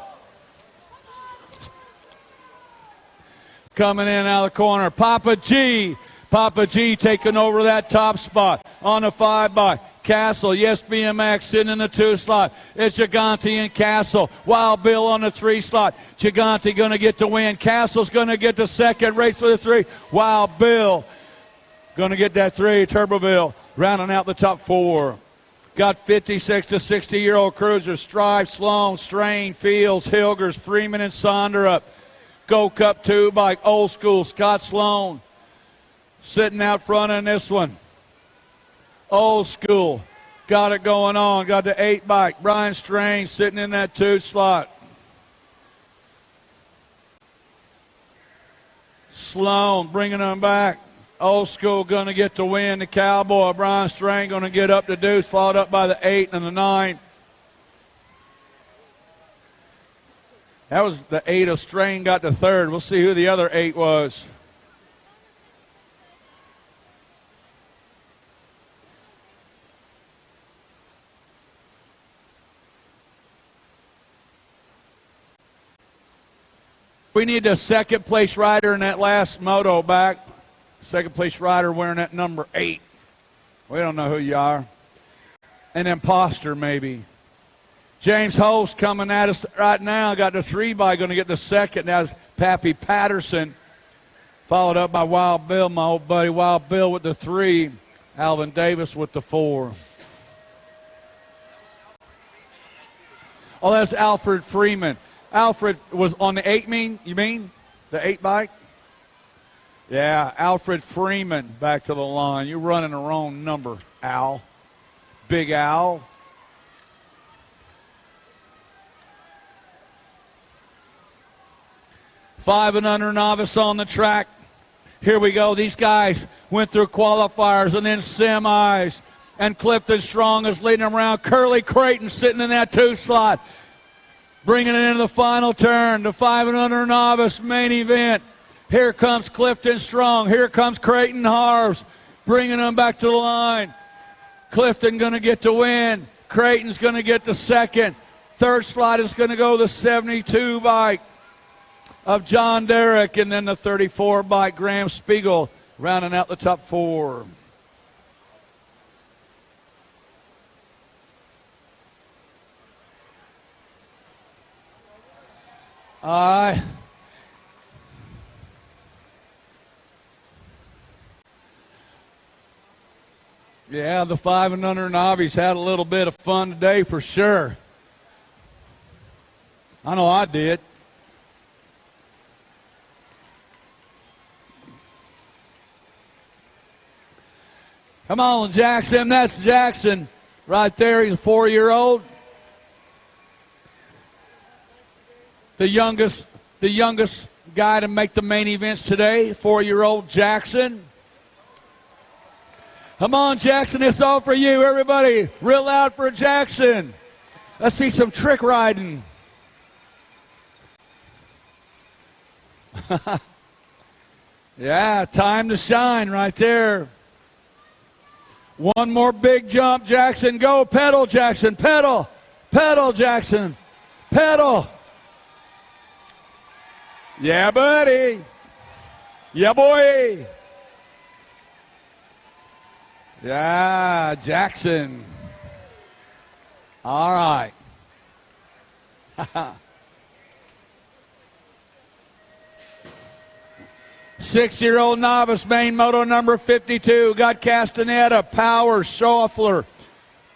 Coming in out of the corner, Papa G. Papa G taking over that top spot on the 5 by Castle. Yes, BMX sitting in the 2 slot. It's Gigante and Castle. Wild Bill on the 3 slot. Gigante going to get the win. Castle's going to get the second. Race for the 3. Wild Bill going to get that 3. Turboville rounding out the top 4. Got 56 to 60-year-old cruisers. Strive, Sloan, Strain, Fields, Hilgers, Freeman, and Sonderup. Gold Cup 2 bike, Old School, Scott Sloan. Sitting out front in this one. Old School. Got it going on. Got the 8 bike. Brian Strain sitting in that 2 slot. Sloan bringing them back. Old School going to get the win. The Cowboy. Brian Strain going to get up the deuce. Followed up by the 8 and the 9. That was the 8 of Strain got the 3rd. We'll see who the other 8 was. We need a second place rider in that last moto back. Second place rider wearing that number 8. We don't know who you are. An imposter maybe. James Holst coming at us right now. Got the 3 by, going to get the second. Now it's Pappy Patterson. Followed up by Wild Bill, my old buddy Wild Bill with the 3. Alvin Davis with the 4. Oh, that's Alfred Freeman. Alfred was on the 8, you mean? The 8 bike? Yeah, Alfred Freeman back to the line. You're running the wrong number, Al. Big Al. Five and under novice on the track. Here we go. These guys went through qualifiers and then semis. And Clifton Strong is leading them around. Curly Creighton sitting in that 2 slot. Bringing it into the final turn, the 5 and under novice main event. Here comes Clifton Strong. Here comes Creighton Harves, bringing them back to the line. Clifton going to get the win. Creighton's going to get the second. 3rd slot is going to go the 72 bike of John Derrick, and then the 34 bike Graham Spiegel rounding out the top 4. All right. Yeah, the 5 and under novice had a little bit of fun today for sure. I know I did. Come on, Jackson. That's Jackson right there. He's a 4-year-old. The youngest guy to make the main events today, 4-year-old Jackson. Come on, Jackson, it's all for you, everybody. Real loud for Jackson. Let's see some trick riding. Yeah, time to shine right there. One more big jump, Jackson. Go, pedal, Jackson, pedal. Pedal, Jackson, pedal. Yeah, buddy. Yeah, boy. Yeah, Jackson. All right. 6-year-old novice, main moto number 52. Got Castaneda, Power, Schaufler,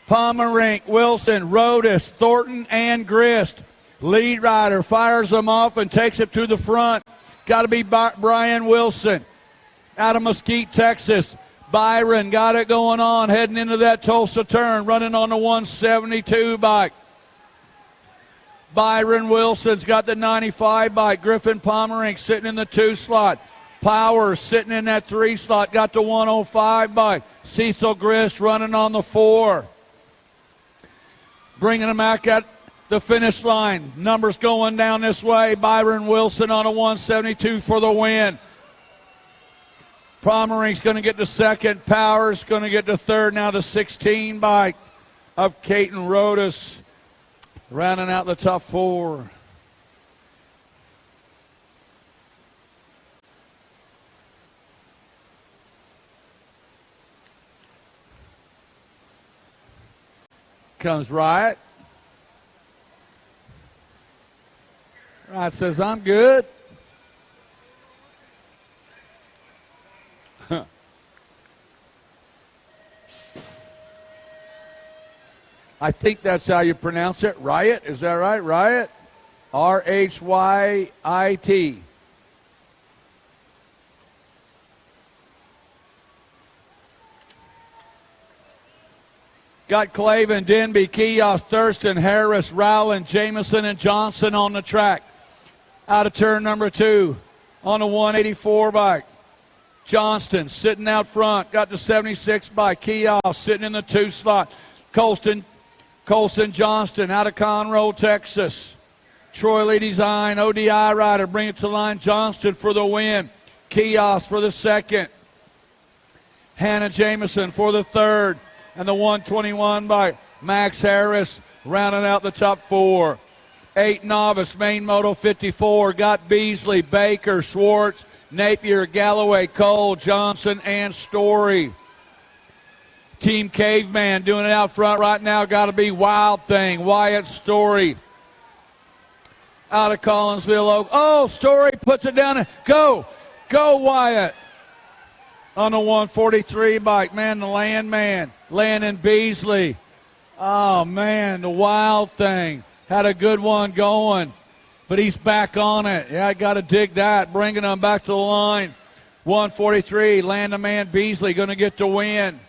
Pomerink, Wilson, Rodas, Thornton, and Grist. Lead rider fires them off and takes it to the front. Got to be Brian Wilson out of Mesquite, Texas. Byron got it going on, heading into that Tulsa turn, running on the 172 bike. Byron Wilson's got the 95 bike. Griffin Pomerink sitting in the 2 slot. Powers sitting in that 3 slot, got the 105 bike. Cecil Grist running on the 4. Bringing them back at the finish line. Numbers going down this way. Byron Wilson on a 172 for the win. Pomerink's going to get the second. Powers going to get the third. Now the 16 bike of Caton Rodas rounding out the top 4. Comes Riot. Riot says, I'm good. I think that's how you pronounce it. Riot, is that right? Riot? R-H-Y-I-T. Got Clavin, Denby, Kios, Thurston, Harris, Rowland, Jameson, and Johnson on the track. Out of turn number 2 on the 184 bike. Johnston sitting out front. Got the 76 bike. Kios sitting in the 2 slot. Colston Johnston out of Conroe, Texas. Troy Lee Design, ODI rider, bring it to line. Johnston for the win. Kios for the second. Hannah Jameson for the third. And the 121 by Max Harris rounding out the top 4. 8 novice, main moto 54. Got Beasley, Baker, Schwartz, Napier, Galloway, Cole, Johnson, and Story. Team Caveman doing it out front right now. Got to be Wild Thing, Wyatt Story. Out of Collinsville. Oh, Story puts it down. Go Wyatt. On the 143 bike, man, the Landman, Landon Beasley. Oh, man, the Wild Thing. Had a good one going, but he's back on it. Yeah, I got to dig that, bringing him back to the line. 143, Landon Man Beasley going to get the win.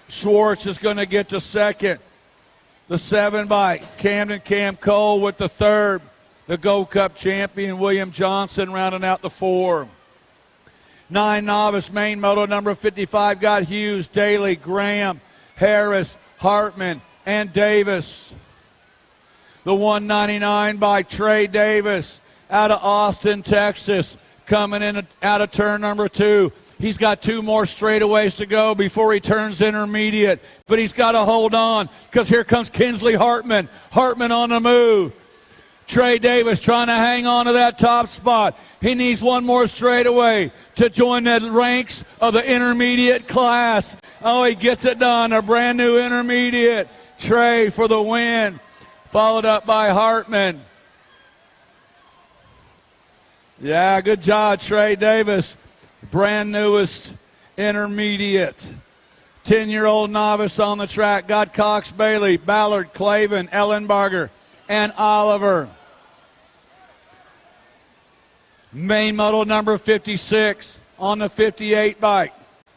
Schwartz is going to get the second. The 7 bike, Camden Cam Cole with the third. The Gold Cup champion, William Johnson, rounding out the 4. 9 novice, main moto number 55, got Hughes, Daly, Graham, Harris, Hartman, and Davis. The 199 by Trey Davis out of Austin, Texas, coming in out of turn number 2. He's got 2 more straightaways to go before he turns intermediate, but he's got to hold on because here comes Kinsley Hartman. Hartman on the move. Trey Davis trying to hang on to that top spot. He needs 1 more straightaway to join the ranks of the intermediate class. Oh, he gets it done. A brand new intermediate. Trey for the win. Followed up by Hartman. Yeah, good job, Trey Davis. Brand newest intermediate. 10-year-old novice on the track. Got Cox, Bailey, Ballard, Clavin, Ellenbarger, and Oliver. Main model number 56 on the 58 bike.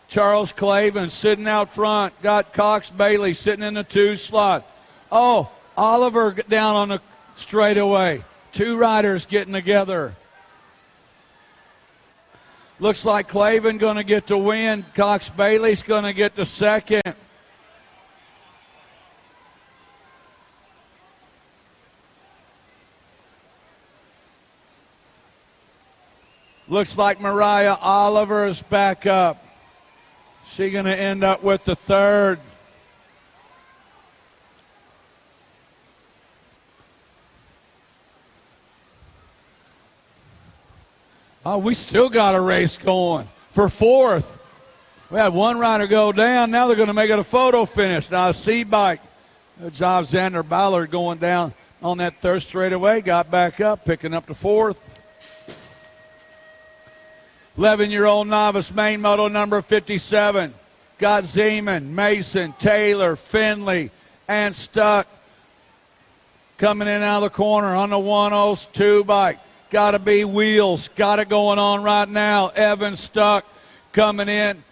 Charles Clavin sitting out front. Got Cox, Bailey sitting in the 2 slot. Oh, Oliver down on the straightaway. 2 riders getting together. Looks like Clavin going to get the win. Cox Bailey's going to get the second. Looks like Mariah Oliver is back up. She's going to end up with the third. Oh, we still got a race going for fourth. We had one rider go down. Now they're going to make it a photo finish. Now a C-bike. Good job, Xander Ballard going down on that third straightaway. Got back up, picking up the fourth. 11-year-old novice, main moto number 57. Got Zeman, Mason, Taylor, Finley, and Stuck coming in out of the corner on the 102 bike. Got to be Wheels. Got it going on right now. Evan Stuck coming in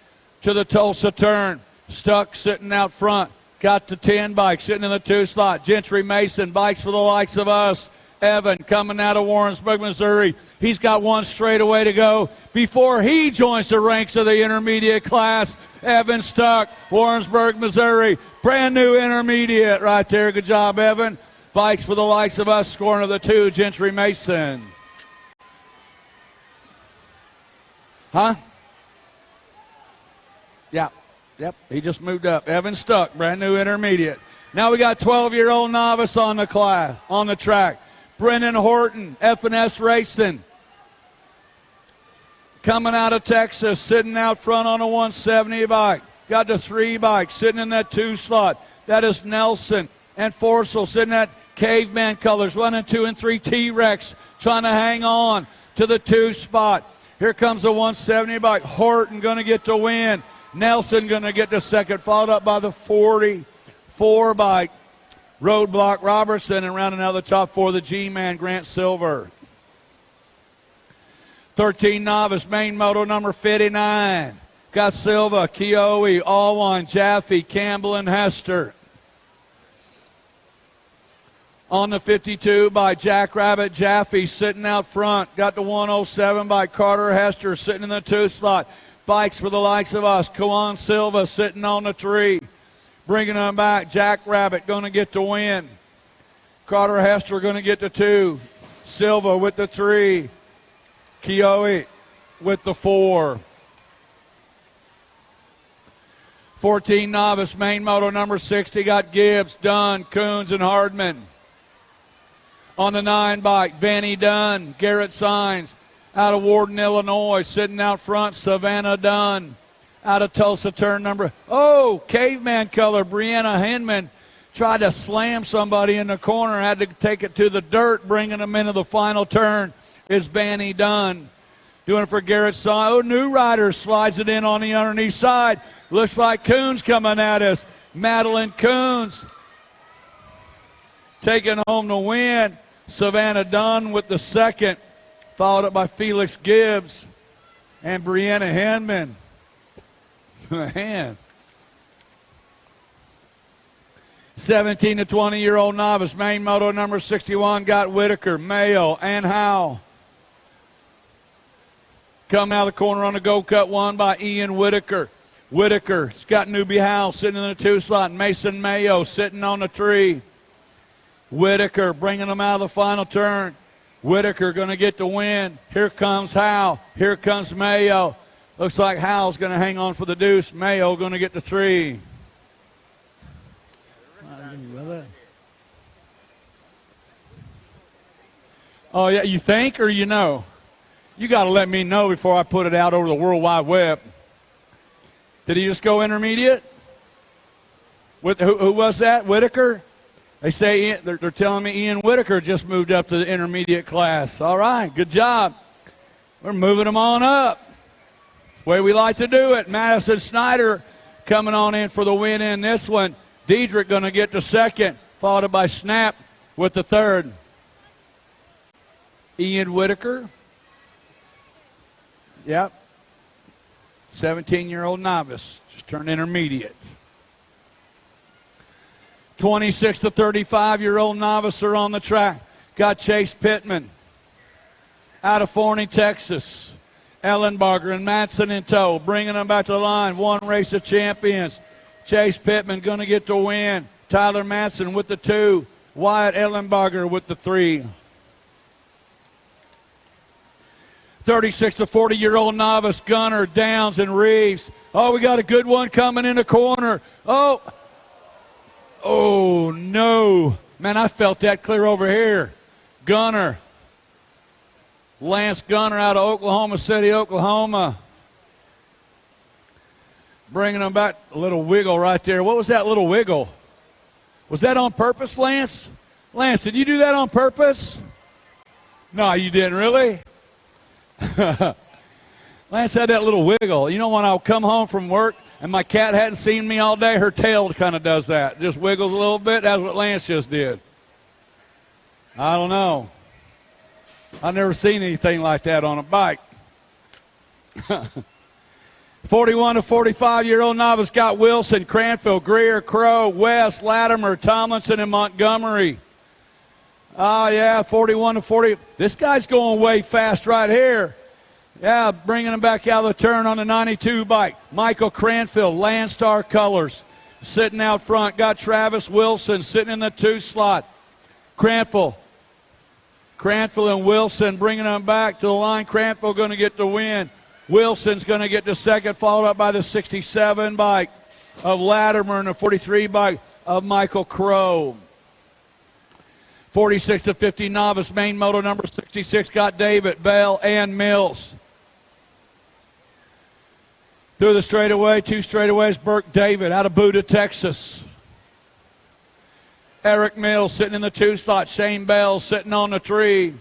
to the Tulsa turn. Stuck sitting out front. Got the 10 bike sitting in the 2 slot. Gentry Mason, bikes for the likes of us. Evan coming out of Warrensburg, Missouri. He's got one straightaway to go before he joins the ranks of the intermediate class. Evan Stuck, Warrensburg, Missouri. Brand new intermediate right there. Good job, Evan. Bikes for the likes of us, scoring of the 2, Gentry Mason. Huh? Yeah. Yep, he just moved up. Evan Stuck, brand new intermediate. Now we got 12-year-old novice on the class, on the track. Brendan Horton, F&S Racing. Coming out of Texas, sitting out front on a 170 bike. Got the 3 bike, sitting in that 2 slot. That is Nelson and Forcel, sitting at caveman colors, 1 and 2 and 3 T-Rex, trying to hang on to the 2 spot. Here comes the 170 bike. Horton going to get the win. Nelson going to get the second, followed up by the 44 bike. Roadblock Robertson, and rounding out the top 4, the G-Man, Grant Silver. 13 novice, main moto number 59. Got Silva, Kioe, Allwine, Jaffe, Campbell, and Hester. On the 52 by Jackrabbit, Jaffe sitting out front. Got the 107 by Carter Hester sitting in the 2 slot. Bikes for the likes of us. Kawan Silva sitting on the 3. Bringing them back. Jackrabbit going to get the win. Carter Hester going to get the 2. Silva with the 3. Kioe with the 4. 14 novice, main moto number 60. Got Gibbs, Dunn, Coons, and Hardman. On the 9 bike, Vanny Dunn, Garrett Sines, out of Warden, Illinois, sitting out front, Savannah Dunn, out of Tulsa, turn number, caveman color, Brianna Hinman, tried to slam somebody in the corner, had to take it to the dirt, bringing them into the final turn, is Vanny Dunn. Doing it for Garrett Sines. New rider slides it in on the underneath side. Looks like Coons coming at us. Madeline Coons taking home the win. Savannah Dunn with the second, followed up by Felix Gibbs and Brianna Hinman. Man. 17 to 20-year-old novice, main moto number 61, got Whitaker, Mayo, and Howe. Coming out of the corner on the go-cut one by Ian Whitaker. Whitaker's got Newbie Howe sitting in the 2 slot. Mason Mayo sitting on the 3. Whitaker bringing them out of the final turn. Whitaker going to get the win. Here comes Howe. Here comes Mayo. Looks like Howe's going to hang on for the deuce. Mayo going to get the 3. Oh, yeah, you think or you know? You got to let me know before I put it out over the World Wide Web. Did he just go intermediate? Who was that? Whitaker? They say they're telling me Ian Whitaker just moved up to the intermediate class. All right, good job. We're moving them on up. That's the way we like to do it. Madison Snyder coming on in for the win in this one. Diedrich going to get the second, followed by Snap with the third. Ian Whitaker. Yep. 17-year-old novice, just turned intermediate. 26 to 35-year-old novice are on the track. Got Chase Pittman out of Forney, Texas. Ellenbarger and Matson in tow, bringing them back to the line. One race of champions. Chase Pittman going to get the win. Tyler Matson with the 2. Wyatt Ellenbarger with the 3. 36 to 40-year-old novice, Gunner, Downs, and Reeves. Oh, we got a good one coming in the corner. Oh, no. Man, I felt that clear over here. Gunner. Lance Gunner out of Oklahoma City, Oklahoma. Bringing them back. A little wiggle right there. What was that little wiggle? Was that on purpose, Lance? Lance, did you do that on purpose? No, you didn't, really? Lance had that little wiggle. You know, when I come home from work and my cat hadn't seen me all day, her tail kind of does that. Just wiggles a little bit. That's what Lance just did. I don't know. I've never seen anything like that on a bike. 41 to 45-year-old novice got Wilson, Cranfield, Greer, Crow, West, Latimer, Tomlinson, and Montgomery. Oh, yeah, 41 to 40. This guy's going way fast right here. Yeah, bringing him back out of the turn on the 92 bike. Michael Cranfield, Landstar colors, sitting out front. Got Travis Wilson sitting in the 2 slot. Cranfield and Wilson bringing them back to the line. Cranfield going to get the win. Wilson's going to get the second, followed up by the 67 bike of Latimer and the 43 bike of Michael Crow. 46 to 50 novice, main moto number 66 got David, Bell, and Mills. Through the straightaway, 2 straightaways, Burke David out of Buda, Texas. Eric Mills sitting in the 2 slot. Shane Bell sitting on the 3.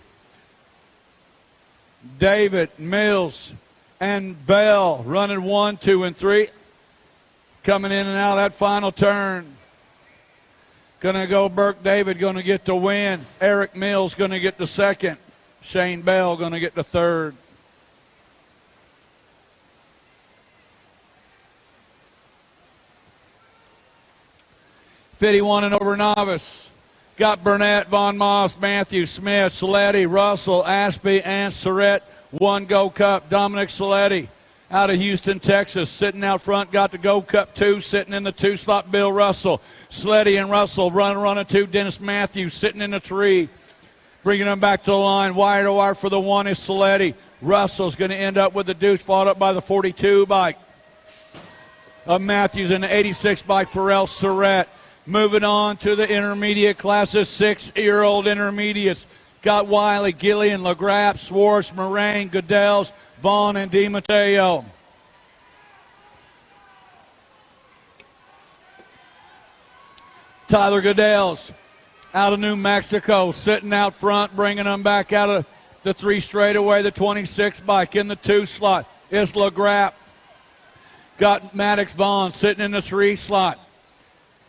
David, Mills, and Bell running 1, 2, and 3. Coming in and out of that final turn. Going to go Burke David, going to get the win. Eric Mills going to get the second. Shane Bell going to get the third. '51 and over novice. Got Burnett, Von Moss, Matthew, Smith, Saletti, Russell, Aspie, and Surrett. 1 Gold Cup. Dominic Saletti out of Houston, Texas. Sitting out front, got the Gold Cup 2. Sitting in the 2 slot, Bill Russell. Sleddy and Russell running 2. Dennis Matthews sitting in the 3. Bringing them back to the line. Wire to wire for the 1 is Sleddy. Russell's going to end up with the deuce, followed up by the 42 bike of Matthews and the 86 bike Pharrell Surrett. Moving on to the intermediate classes, 6-year-old intermediates. Got Wiley, Gillian, LaGrappe, Swartz, Moraine, Goodell's, Vaughn, and DiMatteo. Tyler Goodell's out of New Mexico, sitting out front, bringing them back out of the 3 straightaway, the 26 bike in the 2 slot. Is LaGrappe. Got Maddox Vaughn sitting in the 3 slot.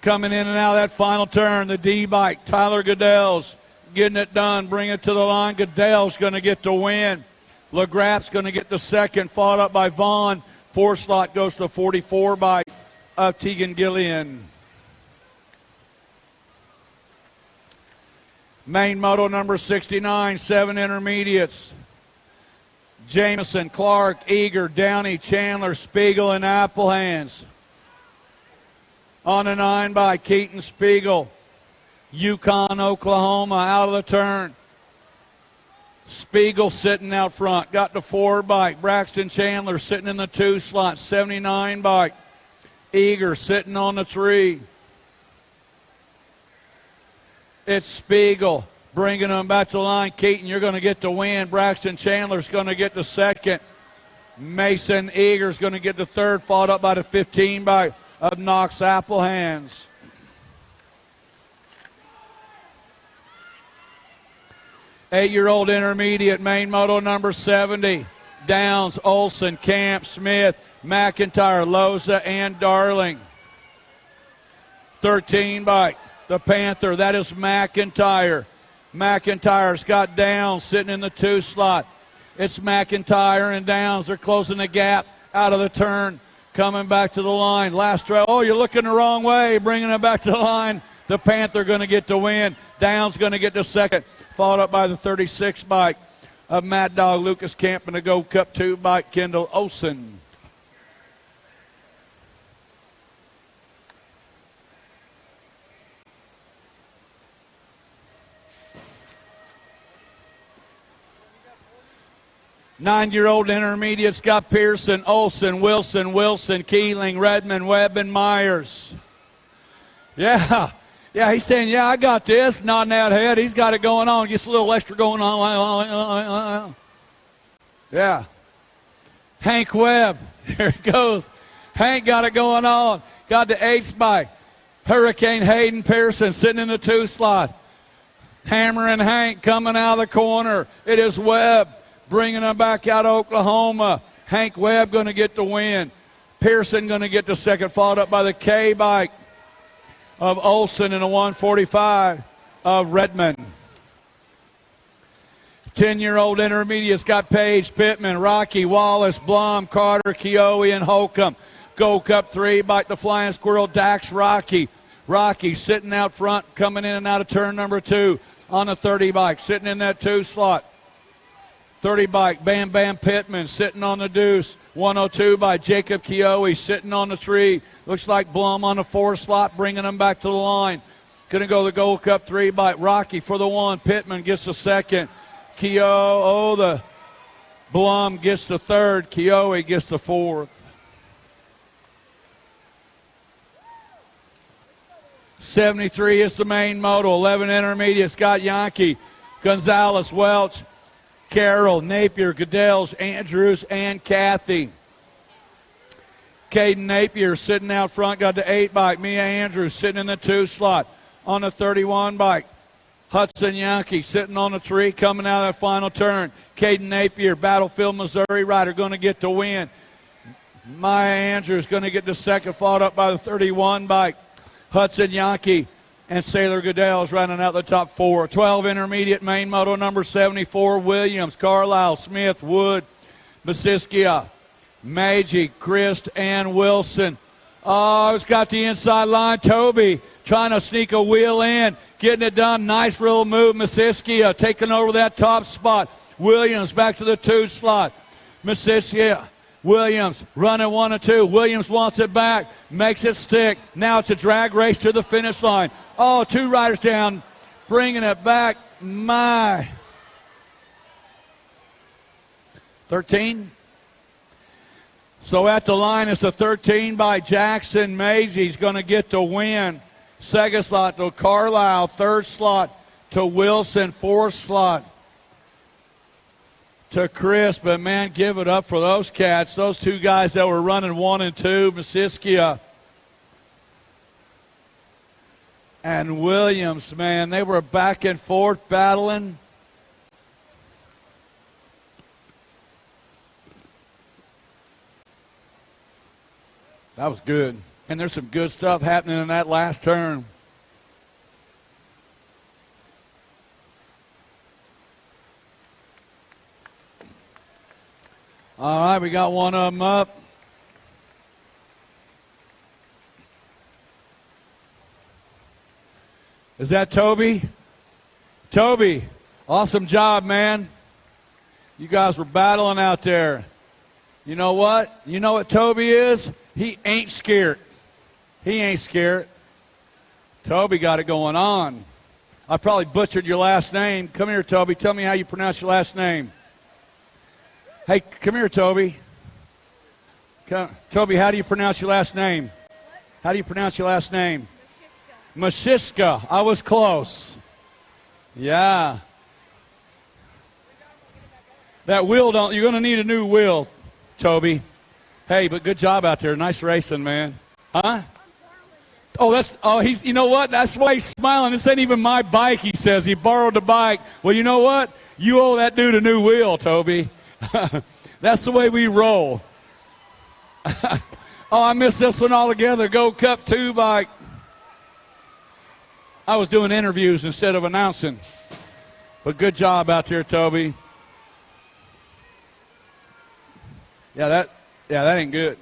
Coming in and out of that final turn, the D bike, Tyler Goodell's getting it done, bring it to the line. Goodell's going to get the win. LaGrappe's going to get the second, followed up by Vaughn. 4 slot goes to the 44 bike of Tegan Gillian. Main moto number 69, 7 intermediates. Jameson, Clark, Eager, Downey, Chandler, Spiegel, and Applehands. On the 9 by Keaton Spiegel. Yukon, Oklahoma, out of the turn. Spiegel sitting out front. Got the 4 bike. Braxton Chandler sitting in the 2 slot. 79 bike. Eager sitting on the 3. It's Spiegel bringing them back to the line. Keaton, you're going to get the win. Braxton Chandler's going to get the second. Mason Eager's going to get the third, followed up by the 15 bike of Knox Applehands. Eight-year-old intermediate, main moto number 70. Downs, Olson, Camp, Smith, McIntyre, Loza, and Darling. 13 bike, the Panther, that is McIntyre. McIntyre's got Downs sitting in the 2 slot. It's McIntyre and Downs. They're closing the gap out of the turn, coming back to the line. Last trail. Oh, you're looking the wrong way, bringing it back to the line. The Panther going to get the win. Downs going to get the second, followed up by the 36 bike of Mad Dog Lucas Camp and the Gold Cup 2 bike, Kendall Olson. Nine-year-old intermediates got Pearson, Olson, Wilson, Keeling, Redmond, Webb, and Myers. Yeah, he's saying, yeah, I got this, nodding that head. He's got it going on, gets a little extra going on. Yeah. Hank Webb, here it goes. Hank got it going on. Got the 8 bike. Hurricane Hayden Pearson sitting in the 2 slot. Hammer and Hank coming out of the corner. It is Webb bringing them back out of Oklahoma. Hank Webb going to get the win. Pearson going to get the second, followed up by the K bike of Olson in a 145 of Redmond. 10-year-old intermediates got Page, Pittman, Rocky, Wallace, Blum, Carter, Keough, and Holcomb. Gold Cup 3 bike the Flying Squirrel, Dax, Rocky. Rocky sitting out front, coming in and out of turn number 2 on the 30 bike, sitting in that 2 slot. 30 bike, Bam Bam Pittman sitting on the deuce. 102 by Jacob Keough sitting on the 3. Looks like Blum on the 4 slot, bringing them back to the line. Going to go the Gold Cup 3 bike. Rocky for the 1. Pittman gets the second. Keough, the Blum gets the third. Keough gets the 4th. 73 is the main moto. 11 intermediate. Scott Yankee, Gonzalez, Welch, Carroll, Napier, Goodells, Andrews, and Kathy. Caden Napier sitting out front, got the 8 bike. Mia Andrews sitting in the 2 slot on the 31 bike. Hudson Yankee sitting on the 3, coming out of that final turn. Caden Napier, Battlefield, Missouri rider, going to get the win. Maya Andrews going to get the second, followed up by the 31 bike. Hudson Yankee and Sailor Goodell's running out the top 4. 12 intermediate main moto number 74, Williams, Carlisle, Smith, Wood, Basiskia, Maggi, Christ, and Wilson. Oh, it's got the inside line. Toby trying to sneak a wheel in, getting it done. Nice little move. Basiskia taking over that top spot. Williams back to the 2 slot. Basiskia. Williams running 1 and 2. Williams wants it back, makes it stick. Now it's a drag race to the finish line. Oh, 2 riders down, bringing it back. My. 13. So at the line is the 13 by Jackson Maggi. He's going to get the win. Second slot to Carlisle. Third slot to Wilson. Fourth slot to Chris, but man, give it up for those cats. Those 2 guys that were running 1 and 2, Basiskia and Williams, man, they were back and forth battling. That was good. And there's some good stuff happening in that last turn. All right, we got one of them up. Is that Toby? Toby, awesome job, man. You guys were battling out there. You know what? You know what Toby is? He ain't scared. He ain't scared. Toby got it going on. I probably butchered your last name. Come here, Toby. Tell me how you pronounce your last name. Hey, come here, Toby. Toby, how do you pronounce your last name? How do you pronounce your last name? Mashiska. I was close. Yeah. That wheel you're going to need a new wheel, Toby. Hey, but good job out there. Nice racing, man. Huh? He's, you know what? That's why he's smiling. This ain't even my bike, he says. He borrowed the bike. Well, you know what? You owe that dude a new wheel, Toby. That's the way we roll. Oh, I missed this one altogether. Gold Cup 2 bike. I was doing interviews instead of announcing. But good job out there, Toby. Yeah, that ain't good.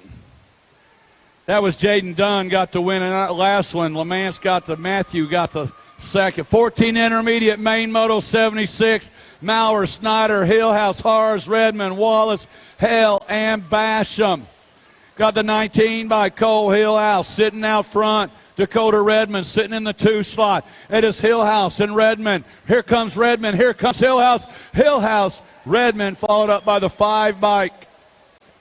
That was Jaden Dunn got the win in that last one. Lamance got the Matthew got the second. 14 intermediate, main moto 76. Maurer, Snyder, Hillhouse, Hars, Redmond, Wallace, Hale, and Basham. Got the 19 by Cole Hillhouse sitting out front. Dakota Redmond sitting in the 2 slot. It is Hillhouse and Redmond. Here comes Redmond. Here comes Hillhouse. Hillhouse, Redmond, followed up by the 5 bike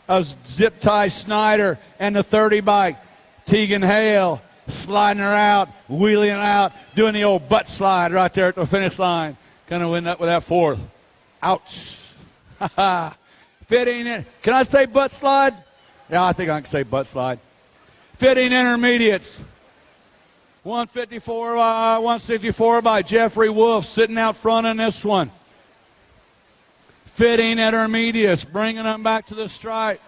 of Zip Tie Snyder and the 30 bike. Tegan Hale sliding her out, wheeling out, doing the old butt slide right there at the finish line. Gonna win that with that 4th. Ouch. Fitting in. Can I say butt slide? Yeah, I think I can say butt slide. Fitting intermediates. 164 by Jeffrey Wolf sitting out front in this one. Fitting intermediates, bringing them back to the stripe.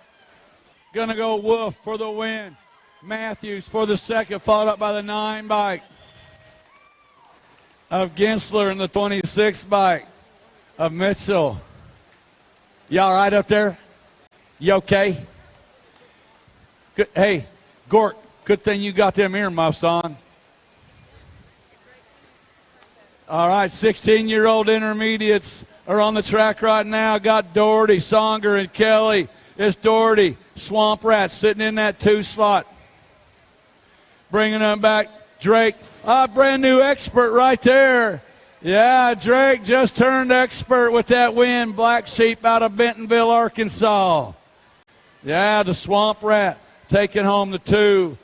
Gonna go Wolf for the win. Matthews for the second, followed up by the 9 bike of Gensler and the 26 bike of Mitchell. You all right up there? You okay? Good. Hey, Gort, good thing you got them earmuffs on. All right, 16-year-old intermediates are on the track right now. Got Doherty, Songer, and Kelly. It's Doherty, Swamp Rat sitting in that 2 slot. Bringing them back, Drake. Brand new expert right there. Yeah, Drake just turned expert with that win. Black Sheep out of Bentonville, Arkansas. Yeah, the Swamp Rat taking home the 2.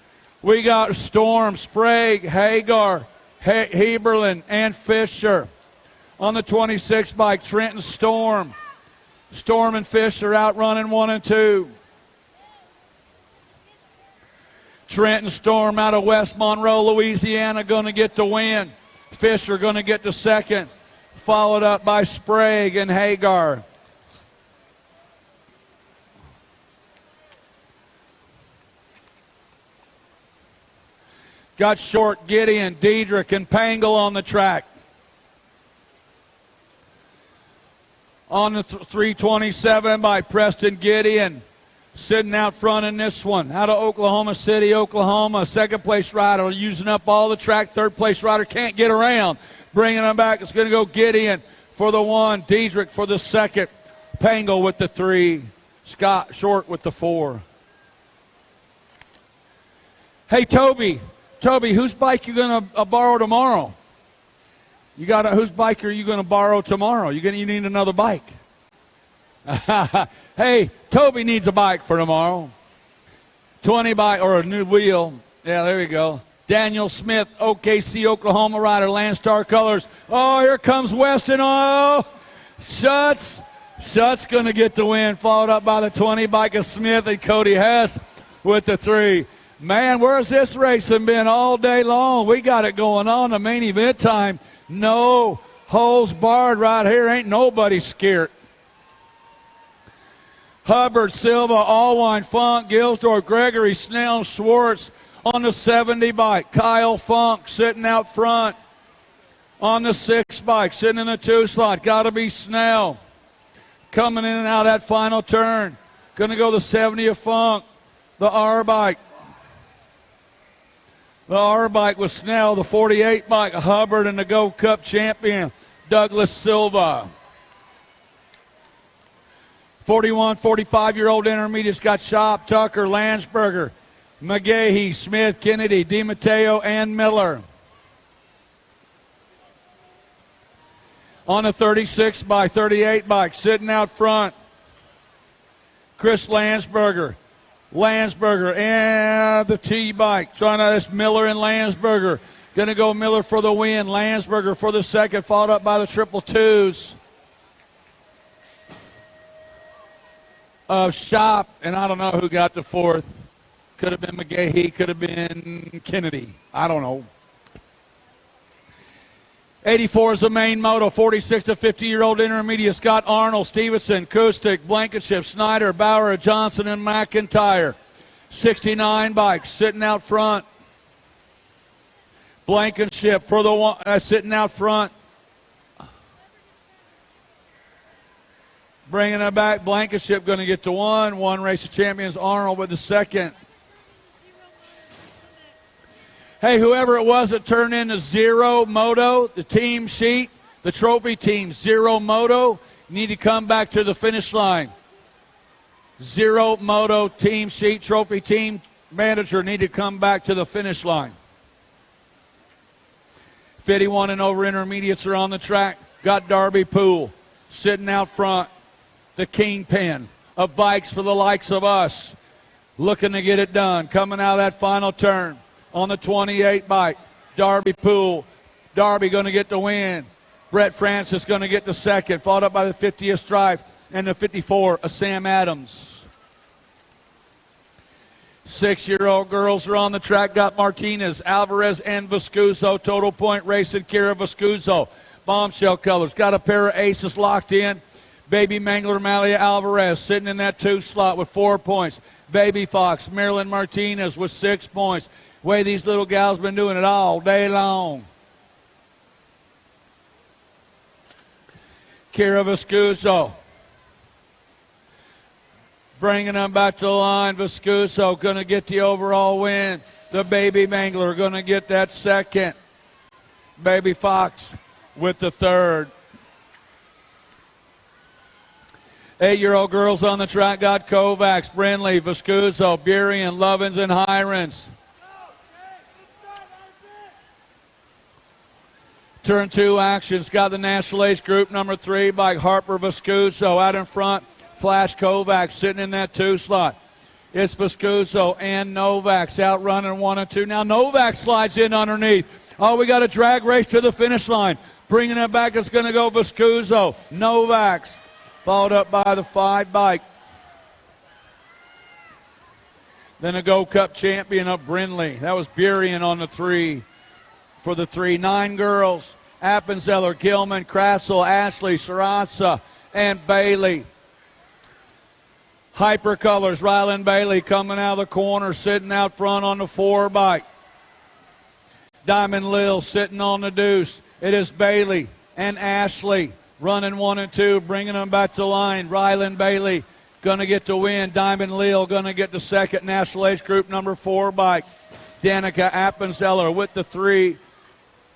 We got Storm, Sprague, Hagar, Heberlin, and Fisher. On the 26 bike, Trenton Storm. Storm and Fisher out running 1 and 2. Trenton Storm out of West Monroe, Louisiana, going to get the win. Fisher going to get the second, followed up by Sprague and Hagar. Got Short, Gideon, Diedrich, and Pangle on the track. On the 327 by Preston Gideon, sitting out front in this one. Out of Oklahoma City, Oklahoma. Second place rider using up all the track. Third place rider can't get around. Bringing them back. It's going to go Gideon for the 1. Diedrich for the second. Pangle with the 3. Scott Short with the 4. Hey, Toby, whose bike you going to borrow tomorrow? Whose bike are you going to borrow tomorrow? You need another bike. Hey, Toby needs a bike for tomorrow. 20 bike or a new wheel. Yeah, there you go. Daniel Smith, OKC, Oklahoma rider, Landstar Colors. Oh, here comes Weston. Oh, Schutz going to get the win, followed up by the 20 bike of Smith and Cody Hess with the 3. Man, where's this racing been all day long? We got it going on, the main event time. No holes barred right here. Ain't nobody scared. Hubbard, Silva, Allwine, Funk, Gilsdorf, Gregory, Snell, Schwartz on the 70 bike. Kyle Funk sitting out front on the 6 bike, sitting in the 2 slot. Got to be Snell. Coming in and out of that final turn. Going to go the 70 of Funk. The R bike. The R bike with Snell. The 48 bike, Hubbard, and the Gold Cup champion, Douglas Silva. 41, 45-year-old intermediates got Shop, Tucker, Landsberger, McGahee, Smith, Kennedy, DiMatteo, and Miller. On the 36 by 38 bike, sitting out front, Chris Landsberger. And the T bike. Trying to, that's Miller and Landsberger. Going to go Miller for the win. Landsberger for the second, followed up by the 222s. Shop, and I don't know who got the 4th. Could have been McGahee, could have been Kennedy. I don't know. 84 is the main moto. 46 to 50-year-old intermediate. Scott Arnold, Stevenson, Kustik, Blankenship, Snyder, Bauer, Johnson, and McIntyre. 69 bikes sitting out front. Blankenship for the one, sitting out front. Bringing it back, Blankenship going to get to one. One race of champions, Arnold with the second. Hey, whoever it was that turned into zero moto, the team sheet, the trophy team, zero moto, need to come back to the finish line. Zero moto team sheet, trophy team manager need to come back to the finish line. 51 and over intermediates are on the track. Got Darby Poole sitting out front. The kingpin of bikes for the likes of us. Looking to get it done. Coming out of that final turn on the 28 bike. Darby Poole. Darby going to get the win. Brett Francis going to get the second. Followed up by the 50th Strife and the 54 of Sam Adams. 6-year-old girls are on the track. Got Martinez, Alvarez, and Vescuso. Total point racing, Kira Vescuso. Bombshell colors. Got a pair of aces locked in. Baby Mangler, Malia Alvarez sitting in that 2 slot with 4 points. Baby Fox, Marilyn Martinez with 6 points. Way these little gals been doing it all day long. Kira Vescuso. Bringing them back to the line. Vescuso going to get the overall win. The Baby Mangler going to get that second. Baby Fox with the third. 8-year-old girls on the track got Kovacs, Brindley, Vescuso, Burian, Lovins, and Hirons. Turn 2 actions. Got the National Age Group number 3 by Harper Vescuso out in front. Flash Kovacs sitting in that 2 slot. It's Vescuso and Novaks out running 1 and 2. Now Novak slides in underneath. Oh, we got a drag race to the finish line. Bringing it back, it's going to go Vescuso. Novaks. Followed up by the 5 bike. Then a Go Cup champion of Brindley. That was Burian on the 3. For the 3, 9 girls. Appenzeller, Gilman, Krassel, Ashley, Sarazza, and Bailey. Hypercolors, Ryland Bailey coming out of the corner, sitting out front on the 4 bike. Diamond Lil sitting on the deuce. It is Bailey and Ashley. Running 1 and 2, bringing them back to line. Ryland Bailey going to get the win. Diamond Leal going to get the second. National Age Group number 4 bike. Danica Appenzeller with the 3.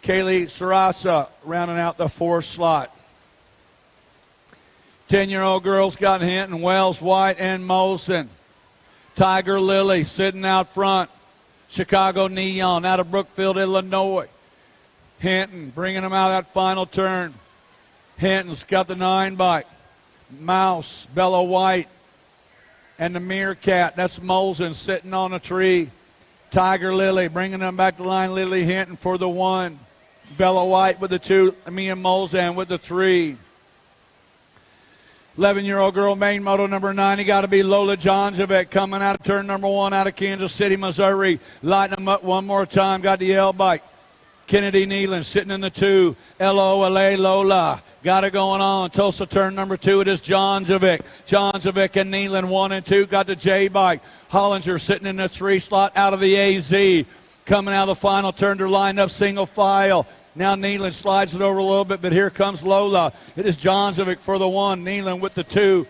Kaylee Sarasa rounding out the 4th slot. 10-year-old girls got Hinton, Wells, White, and Molson. Tiger Lily sitting out front. Chicago Neon out of Brookfield, Illinois. Hinton bringing them out that final turn. Hinton's got the 9 bike. Mouse, Bella White, and the Meerkat. That's Molson sitting on a tree. Tiger Lily bringing them back to line. Lily Hinton for the 1. Bella White with the 2. Mia Molzan with the 3. 11-year-old girl, main moto number 9. Got to be Lola Jonjovic coming out of turn number 1 out of Kansas City, Missouri. Lighting them up one more time. Got the L bike. Kennedy Nealon sitting in the 2. L-O-L-A Lola. Got it going on. Tulsa turn number 2. It is Jonjovic. Jonjovic and Nealon 1 and 2. Got the J bike. Hollinger sitting in the 3 slot out of the AZ. Coming out of the final turn to line up single file. Now Nealon slides it over a little bit, but here comes Lola. It is Jonjovic for the 1. Nealon with the 2.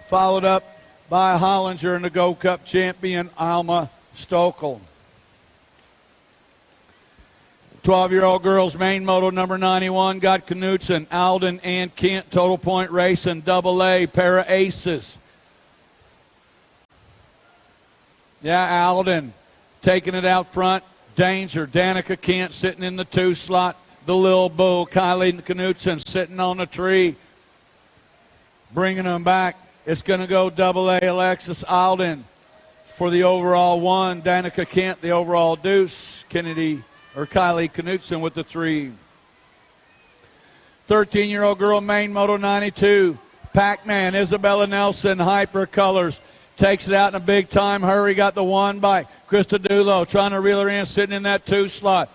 Followed up by Hollinger and the Go Cup champion, Alma Stokel. 12-year-old girls, main moto number 91, got Knutson, Alden, and Kent. Total point racing, AA, pair of aces. Yeah, Alden taking it out front. Danger, Danica Kent sitting in the 2 slot. The Lil Bull, Kylie Knutson sitting on the tree. Bringing them back. It's going to go AA, Alexis Alden for the overall 1. Danica Kent, the overall deuce. Kylie Knutson with the 3. 13-year-old girl, main moto 92. Pac-Man, Isabella Nelson, Hypercolors. Takes it out in a big time hurry. Got the 1 by Krista Dulo trying to reel her in, sitting in that 2 slot.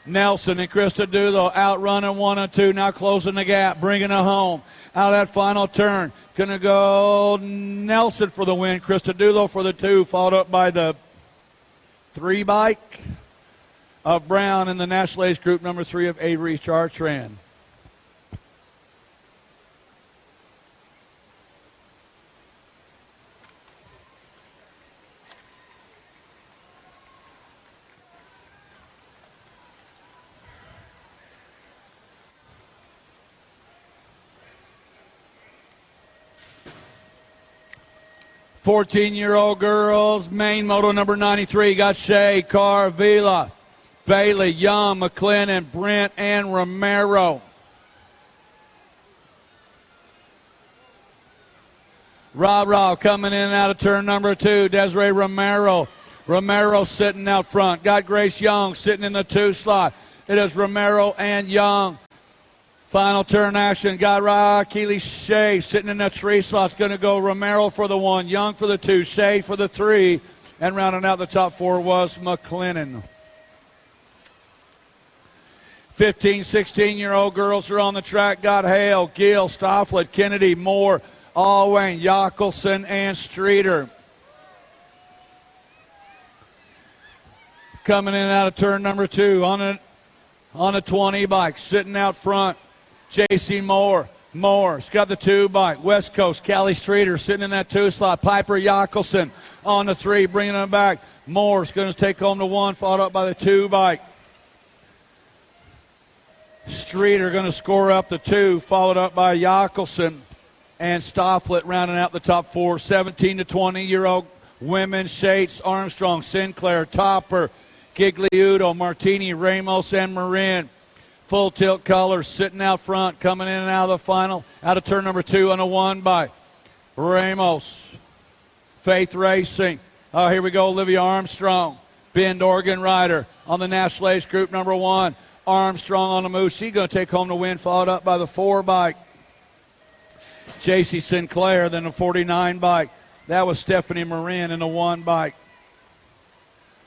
Nelson and Krista Dulo outrunning 1 and 2, now closing the gap, bringing it home. Out of that final turn, going to go Nelson for the win, Krista Dulo for the 2, followed up by the 3 bike of Brown in the National Age Group number 3 of Avery Chartrand. Fourteen-year-old girls, main moto number 93, got Shea, Carr, Vila, Bailey, Young, McLennan, Brent, and Romero. Ra coming in and out of turn number 2, Desiree Romero. Romero sitting out front. Got Grace Young sitting in the 2 slot. It is Romero and Young. Final turn action. Got Keely Shea sitting in the 3 slot. It's going to go Romero for the 1, Young for the 2, Shea for the 3, and rounding out the top 4 was McLennan. 15, 16-year-old girls are on the track. Got Hale, Gill, Stofflet, Kennedy, Moore, Allwayne, Jockelson, and Streeter. Coming in and out of turn number 2 on a 20 bike, sitting out front. J.C. Moore's got the 2 bike. West Coast, Callie Streeter sitting in that 2 slot. Piper Jockelson on the 3, bringing them back. Moore's going to take home the 1, followed up by the 2 bike. Streeter going to score up the 2, followed up by Jockelson and Stofflet rounding out the top 4. 17 to 20-year-old women, Shates, Armstrong, Sinclair, Topper, Gigliuto, Martini, Ramos, and Marin. Full tilt colors sitting out front, coming in and out of the final. Out of turn number 2 on a 1 by Ramos. Faith Racing. Oh, here we go, Olivia Armstrong. Bend Oregon rider on the National Age Group number 1. Armstrong on the move. She's going to take home the win, followed up by the 4 bike. J.C. Sinclair, then the 49 bike. That was Stephanie Marin in the 1 bike.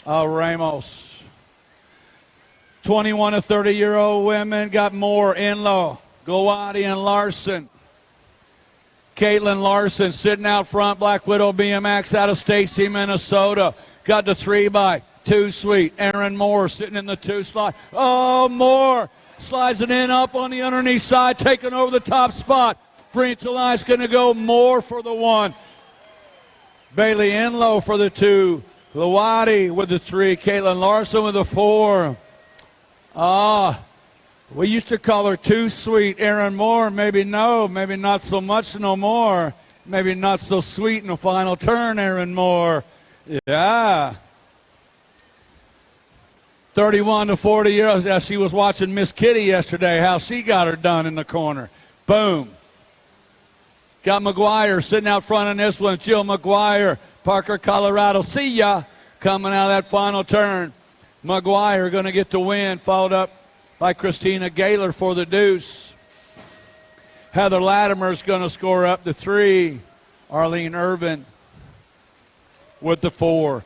Ramos. 21 to 30-year-old women got Moore, Inlow, Gowadi, and Larson. Caitlin Larson sitting out front, Black Widow BMX out of Stacy, Minnesota. Got the 3 bike, 2 sweet. Aaron Moore sitting in the 2 slot. Oh, Moore slides it in up on the underneath side, taking over the top spot. Bring it to line. It's going to go Moore for the 1. Bailey Inlow for the 2. Gowadi with the 3. Caitlin Larson with the 4. We used to call her too sweet. Aaron Moore, maybe not so much no more. Maybe not so sweet in the final turn, Aaron Moore. Yeah. 31 to 40 years. Yeah, she was watching Miss Kitty yesterday, how she got her done in the corner. Boom. Got McGuire sitting out front in this one. Jill McGuire, Parker, Colorado. See ya. Coming out of that final turn. McGuire going to get the win, followed up by Christina Gaylor for the deuce. Heather Latimer's going to score up the 3. Arlene Irvin with the 4.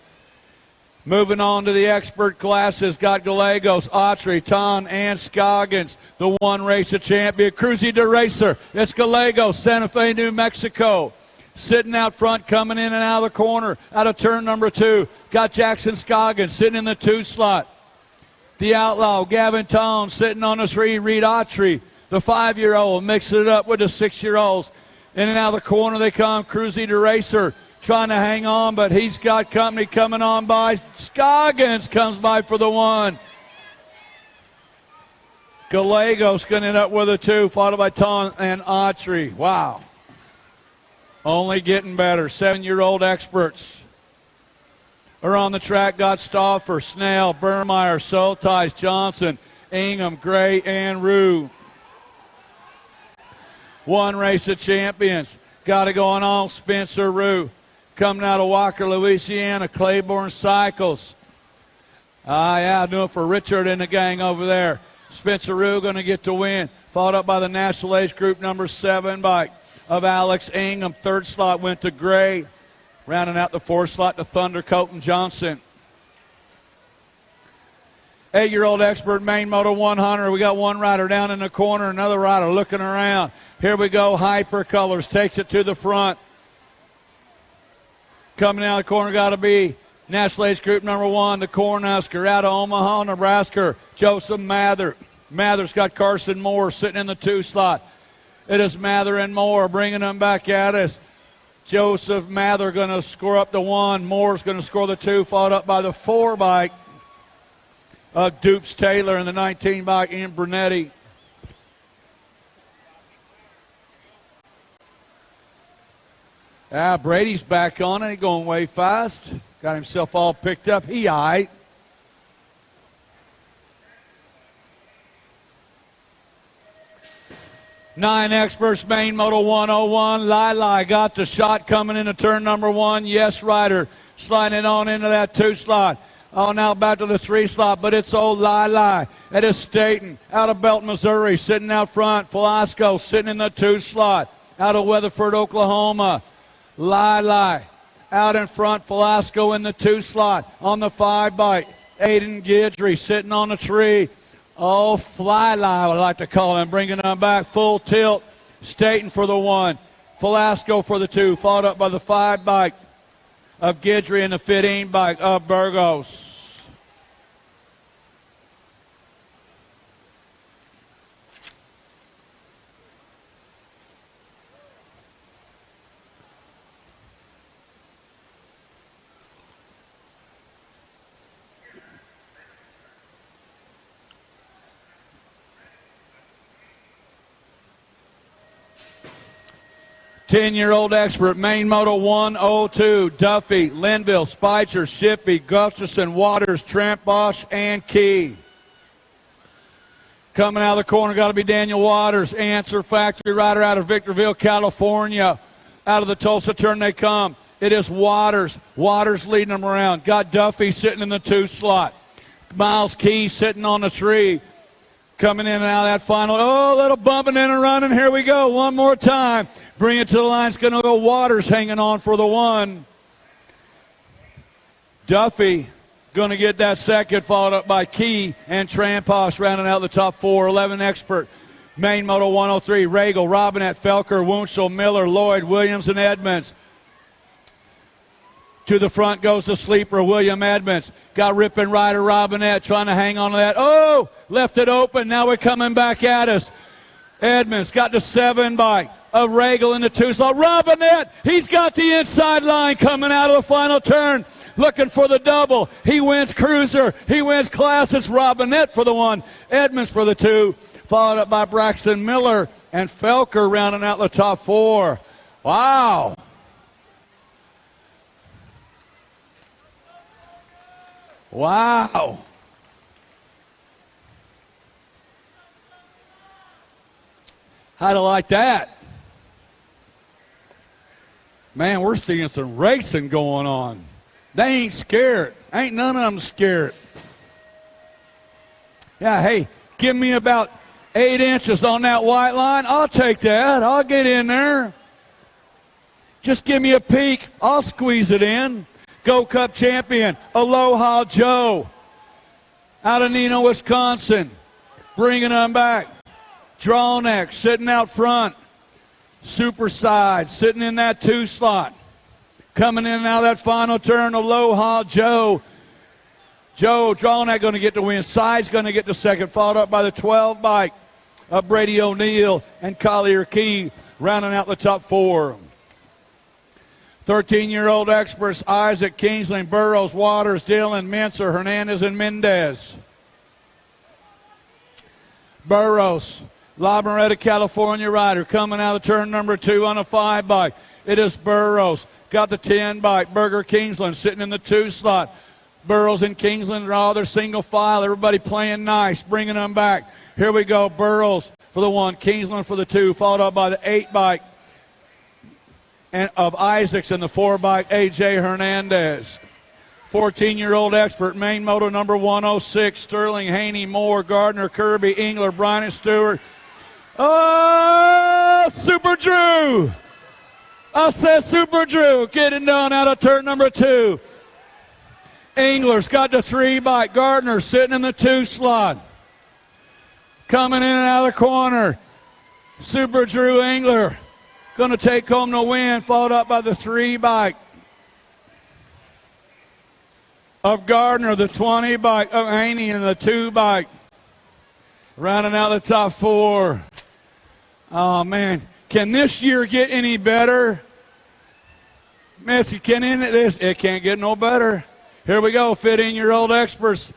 Moving on to the expert classes, got Gallegos, Autry, Ton, and Scoggins. The 1 race of champion, Cruzy de Racer. It's Gallegos, Santa Fe, New Mexico. Sitting out front, coming in and out of the corner, out of turn number 2. Got Jackson Scoggins sitting in the 2 slot. The Outlaw, Gavin Tone, sitting on the 3. Reed Autry, the 5-year-old, mixing it up with the 6-year-olds. In and out of the corner they come. Cruzy de Racer trying to hang on, but he's got company coming on by. Scoggins comes by for the 1. Gallegos going to end up with a 2, followed by Tone and Autry. Wow. Only getting better. 7-year-old experts are on the track. Got Stauffer, Snell, Burmeyer, Soltis, Johnson, Ingham, Gray, and Rue. 1 race of champions. Got it going on. Spencer Rue coming out of Walker, Louisiana. Claiborne Cycles. Doing it for Richard and the gang over there. Spencer Rue going to get the win. Followed up by the National Age Group number 7 bike of Alex Ingham. 3rd slot went to Gray. Rounding out the 4th slot to Thunder, Colton Johnson. 8-year-old expert main moto 100. We got one rider down in the corner, another rider looking around. Here we go, Hyper Colors takes it to the front. Coming out of the corner got to be National Age Group number 1, the Cornhusker out of Omaha, Nebraska, Joseph Mather. Mather's got Carson Moore sitting in the 2 slot. It is Mather and Moore bringing them back at us. Joseph Mather going to score up the 1. Moore's going to score the 2, followed up by the 4 bike of Dupes Taylor and the 19 bike Ian Brunetti. Brady's back on it. He's going way fast. Got himself all picked up. He all right. Nine experts, main moto 101. Lili got the shot coming into turn number 1. Yes, Rider sliding it on into that 2 slot. Oh, now back to the 3 slot, but it's old Lili. It is Staten out of Belton, Missouri, sitting out front. Velasco sitting in the 2 slot out of Weatherford, Oklahoma. Lili out in front. Velasco in the 2 slot on the 5 bike. Aiden Guidry sitting on the tree. Oh, Fly-Lie, I would like to call him, bringing them back full tilt. Staten for the 1. Velasco for the 2, followed up by the 5 bike of Guidry and the 15 bike of Burgos. Ten-year-old expert, main moto 102, Duffy, Linville, Spicer, Shippey, Gustafson, Waters, Tramposh, and Key. Coming out of the corner, got to be Daniel Waters, Answer Factory rider out of Victorville, California. Out of the Tulsa turn they come. It is Waters. Waters leading them around. Got Duffy sitting in the 2 slot. Miles Key sitting on the 3. Coming in and out of that final. Oh, a little bumping in and running. Here we go. One more time. Bring it to the line. It's going to go Waters hanging on for the 1. Duffy going to get that 2nd, followed up by Key and Tramposh rounding out the top 4. 11 expert. Main moto 103. Regal, Robinette, Felker, Wunschel, Miller, Lloyd, Williams, and Edmonds. To the front goes the sleeper, William Edmonds. Got ripping rider Robinette trying to hang on to that. Oh, left it open. Now we're coming back at us. Edmonds got the 7 bike of Regal in the 2 slot. Robinette, he's got the inside line coming out of the final turn. Looking for the double. He wins cruiser. He wins class. It's Robinette for the 1. Edmonds for the 2. Followed up by Braxton Miller and Felker rounding out the top 4. Wow. Wow. How'd I like that? Man, we're seeing some racing going on. They ain't scared. Ain't none of them scared. Yeah, hey, give me about 8 inches on that white line. I'll take that. I'll get in there. Just give me a peek. I'll squeeze it in. Go Cup champion, Aloha Joe, out of Neenah, Wisconsin, bringing them back. Drawneck sitting out front. Super Side sitting in that 2 slot. Coming in and out of that final turn, Aloha Joe. Joe Drawneck going to get the win. Side's going to get the 2nd, followed up by the 12 bike of Brady O'Neill and Collier Key, rounding out the top 4. 13-year-old experts, Isaac, Kingsley, Burrows, Waters, Dillon, Mincer, Hernandez, and Mendez. Burrows, La Moretta, California rider, coming out of turn number 2 on a 5 bike. It is Burrows. Got the 10 bike. Burger Kingsland sitting in the 2 slot. Burrows and Kingsland are all their single file. Everybody playing nice, bringing them back. Here we go. Burrows for the 1, Kingsland for the 2, followed up by the 8 bike. And of Isaacs in the 4 bike, A.J. Hernandez. 14-year-old expert, main moto number 106, Sterling, Haney, Moore, Gardner, Kirby, Engler, Brian Stewart. Oh, Super Drew. I said Super Drew getting down out of turn number 2. Engler's got the 3 bike. Gardner sitting in the 2 slot. Coming in and out of the corner. Super Drew Engler going to take home the win, followed up by the 3 bike of Gardner, the 20 bike of Haney, and the 2 bike. Rounding out the top 4. Oh, man. Can this year get any better? Missy, it can't get no better. Here we go, 15-year-old experts.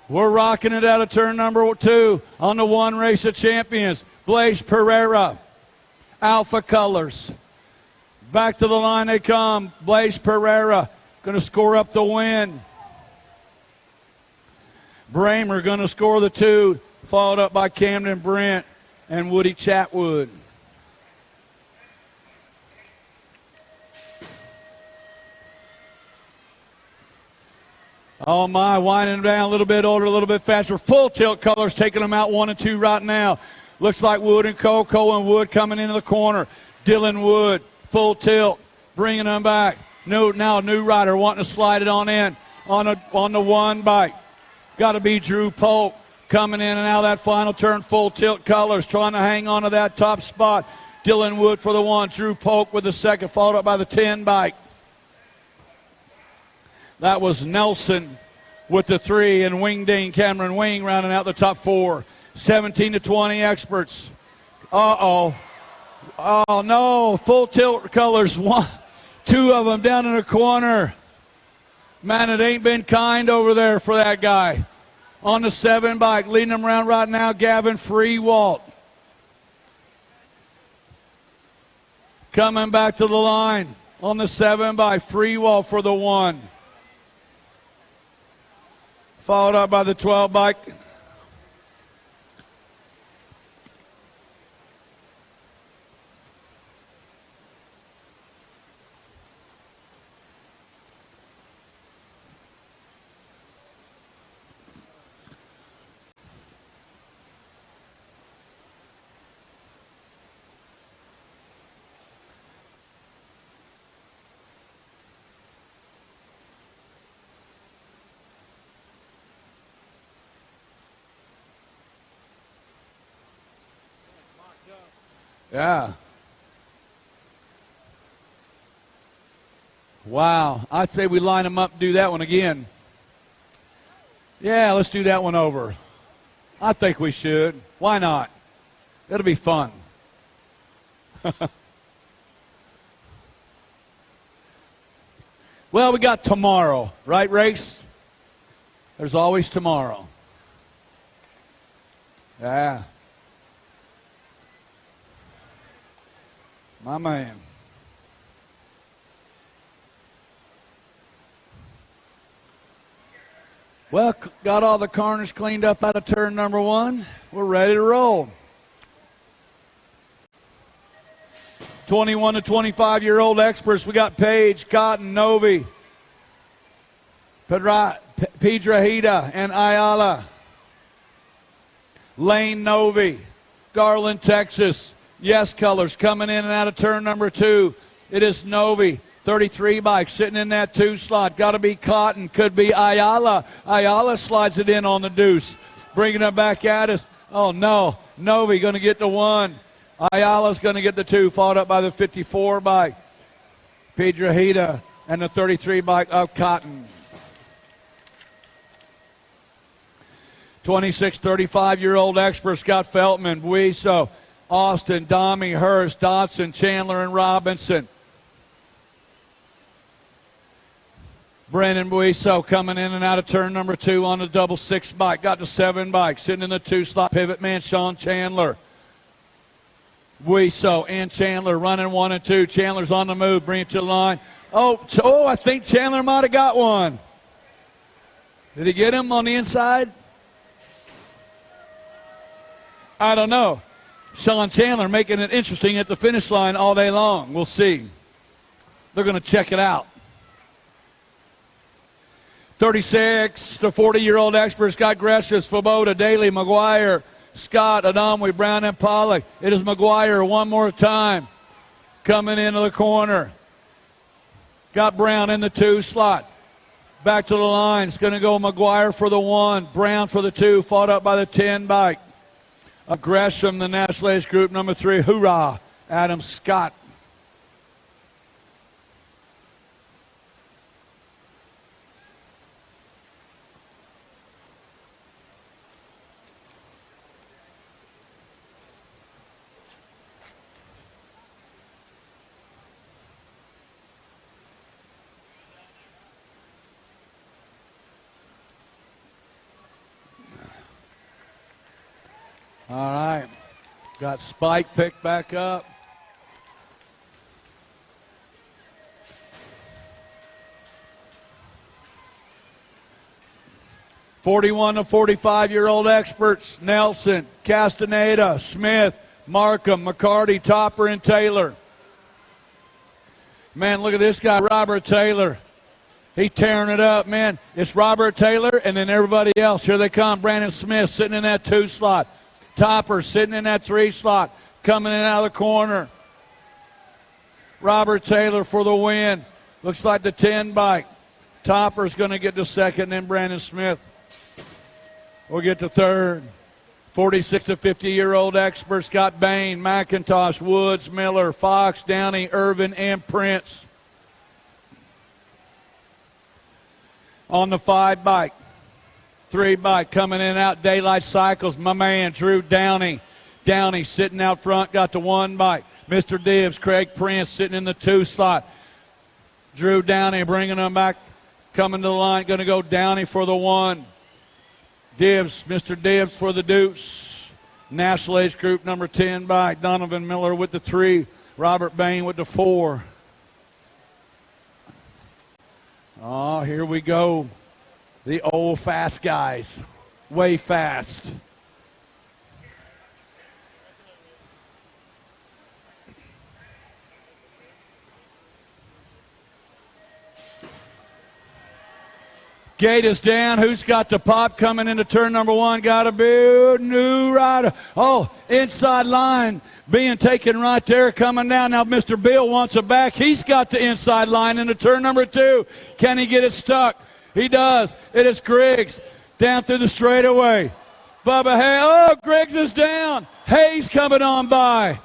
We're rocking it out of turn number 2 on the 1 race of champions. Blaze Pereira, Alpha Colors. Back to the line they come. Blaze Pereira going to score up the win. Bramer going to score the 2, followed up by Camden Brent and Woody Chatwood. Oh, my, winding them down a little bit older, a little bit faster. Full Tilt Colors taking them out 1 and 2 right now. Looks like Wood and Coco and Wood coming into the corner. Dylan Wood, Full Tilt, bringing them back. Now a new rider wanting to slide it on in on the 1 bike. Got to be Drew Polk coming in and out of that final turn. Full Tilt Colors trying to hang on to that top spot. Dylan Wood for the 1. Drew Polk with the 2nd, followed up by the 10 bike. That was Nelson with the 3, and Wingding, Cameron Wing rounding out the top 4. 17 to 20 experts. Uh-oh. Oh, no. Full Tilt Colors. 2 of them down in the corner. Man, it ain't been kind over there for that guy. On the 7 bike, leading them around right now, Gavin Freewalt. Coming back to the line on the 7 bike, Freewalt for the 1. Followed up by the 12 bike. Yeah. Wow. I'd say we line them up and do that one again. Yeah, let's do that one over. I think we should. Why not? It'll be fun. Well, we got tomorrow, right, Race? There's always tomorrow. Yeah. My man. Well, got all the corners cleaned up out of turn number 1. We're ready to roll. 21 to 25-year-old experts. We got Page, Cotton, Novi, Piedrahita, and Ayala. Lane Novi, Garland, Texas. Yes Colors coming in and out of turn number 2. It is Novi, 33 bike, sitting in that 2 slot. Got to be Cotton, could be Ayala. Ayala slides it in on the deuce, bringing it back at us. Oh, no. Novi going to get the 1. Ayala's going to get the 2, followed up by the 54 bike. Piedrahita and the 33 bike of Cotton. 26, 35-year-old expert Scott Feltman, Buiso, Austin, Domi, Hurst, Dodson, Chandler, and Robinson. Brennan Buiso coming in and out of turn number 2 on the double 6 bike. Got the 7 bike, sitting in the 2 slot. Pivot man, Sean Chandler. Buiso and Chandler running 1 and 2. Chandler's on the move, bring it to the line. Oh, I think Chandler might have got one. Did he get him on the inside? I don't know. Sean Chandler making it interesting at the finish line all day long. We'll see. They're going to check it out. 36 to 40-year-old experts, Scott Gresham, Svoboda, Daly, McGuire, Scott, Adamwi, Brown, and Pollock. It is McGuire one more time coming into the corner. Got Brown in the 2 slot. Back to the line. It's going to go McGuire for the 1, Brown for the 2, fought up by the 10 bike. Gresham, the National Age Group number 3. Hoorah, Adam Scott. All right. Got Spike picked back up. (41 to 45-year-old experts: Nelson, Castaneda, Smith, Markham, McCarty, Topper, and Taylor. Man, look at this guy, Robert Taylor. He's tearing it up, man. It's Robert Taylor and then everybody else. Here they come. Brandon Smith sitting in that 2 slot. Topper sitting in that 3 slot, coming in out of the corner. Robert Taylor for the win. Looks like the 10 bike. Topper's going to get to second, then Brandon Smith will get to third. 46 to 50-year-old experts got Bain, McIntosh, Woods, Miller, Fox, Downey, Irvin, and Prince. On the 5 bike. 3 bike coming in and out, Daylight Cycles, my man, Drew Downey. Downey sitting out front, got the 1 bike. Mr. Dibbs, Craig Prince sitting in the 2 slot. Drew Downey bringing them back, coming to the line, going to go Downey for the 1. Dibbs, Mr. Dibbs for the deuce. National Age Group number 10 bike. Donovan Miller with the 3. Robert Bain with the 4. Oh, here we go. The old fast guys, way fast. Gate is down. Who's got the pop coming into turn number 1? Got to be new rider. Oh, inside line being taken right there, coming down. Now Mr. Bill wants it back. He's got the inside line into turn number 2. Can he get it stuck? He does. It is Griggs down through the straightaway. Bubba Hayes. Oh, Griggs is down. Hayes coming on by.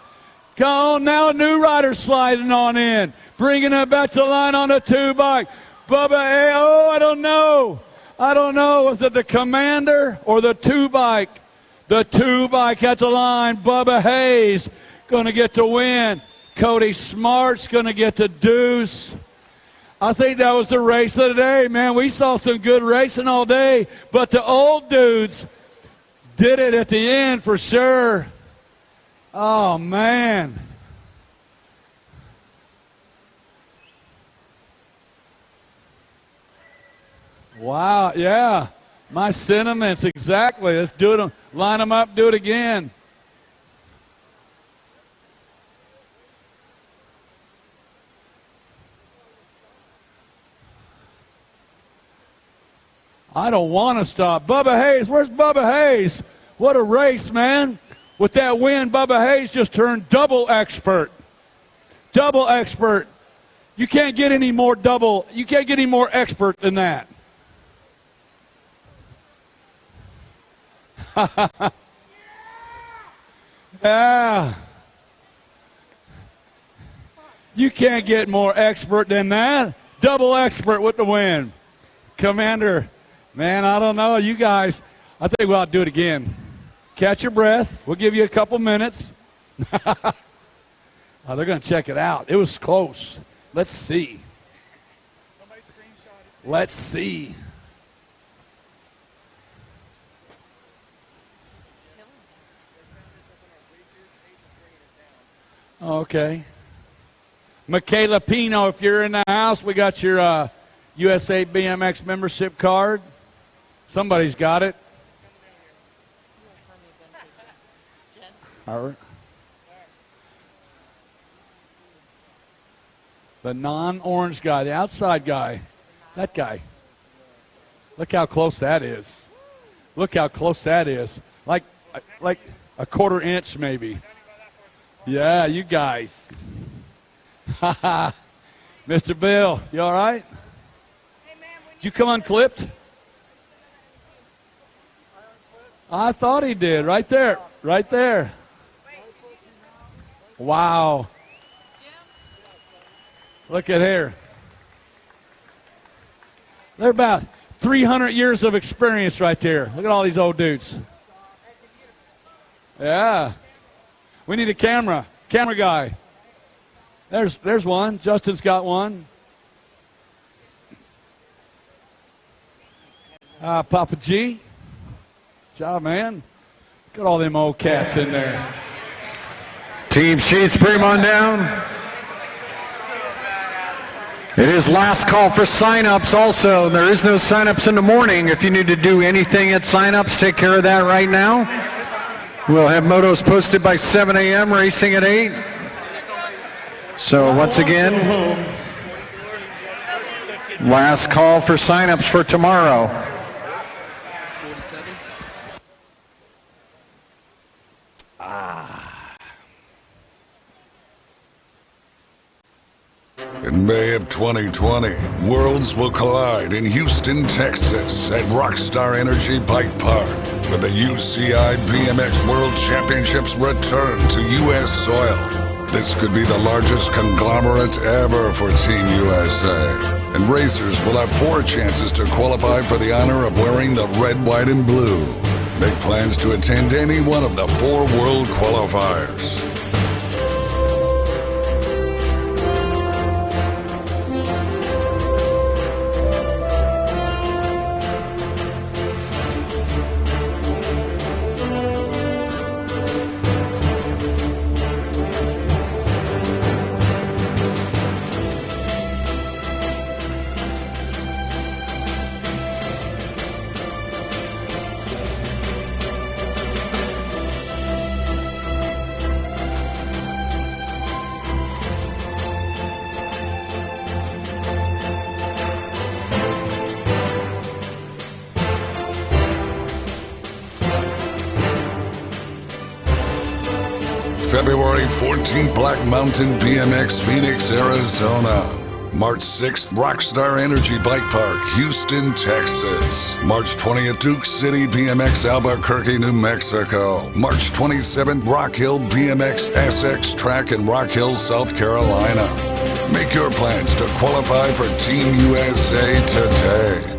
Go on now. A new rider sliding on in. Bringing it back to the line on the 2 bike. Bubba Hayes. Oh, I don't know. Was it the Commander or the 2 bike? The 2 bike at the line. Bubba Hayes going to get the win. Cody Smart's going to get the deuce. I think that was the race of the day, man. We saw some good racing all day, but the old dudes did it at the end for sure. Oh, man. Wow, yeah. My sentiments, exactly. Let's do it. Line them up, do it again. I don't want to stop. Bubba Hayes, where's Bubba Hayes? What a race, man. With that win, Bubba Hayes just turned double expert. Double expert. You can't get any more expert than that. Yeah. You can't get more expert than that. Double expert with the win. Commander. Man, I don't know. You guys, I think we'll do it again. Catch your breath. We'll give you a couple minutes. Oh, they're going to check it out. It was close. Let's see. Let's see. Okay. Michaela Pino, if you're in the house, we got your USA BMX membership card. Somebody's got it. All right. The non-orange guy, the outside guy, that guy. Look how close that is. Look how close that is. Like a quarter inch maybe. Yeah, you guys. Mr. Bill, you all right? Did you come unclipped? I thought he did. Right there. Right there. Wow. Look at here. They're about 300 years of experience right there. Look at all these old dudes. Yeah. We need a camera. Camera guy. There's one. Justin's got one. Papa G. Good job, man. Look at all them old cats in there. Team sheets, bring them on down. It is last call for sign-ups also. There is no sign-ups in the morning. If you need to do anything at sign-ups, take care of that right now. We'll have motos posted by 7 a.m., racing at 8. So once again, last call for sign-ups for tomorrow. In May of 2020, worlds will collide in Houston, Texas at Rockstar Energy Bike Park, where the UCI BMX World Championships return to U.S. soil. This could be the largest conglomerate ever for Team USA, and racers will have 4 chances to qualify for the honor of wearing the red, white, and blue. Make plans to attend any one of the 4 world qualifiers. February 14th, Black Mountain BMX, Phoenix, Arizona. March 6th, Rockstar Energy Bike Park, Houston, Texas. March 20th, Duke City BMX, Albuquerque, New Mexico. March 27th, Rock Hill BMX SX Track in Rock Hill, South Carolina. Make your plans to qualify for Team USA today.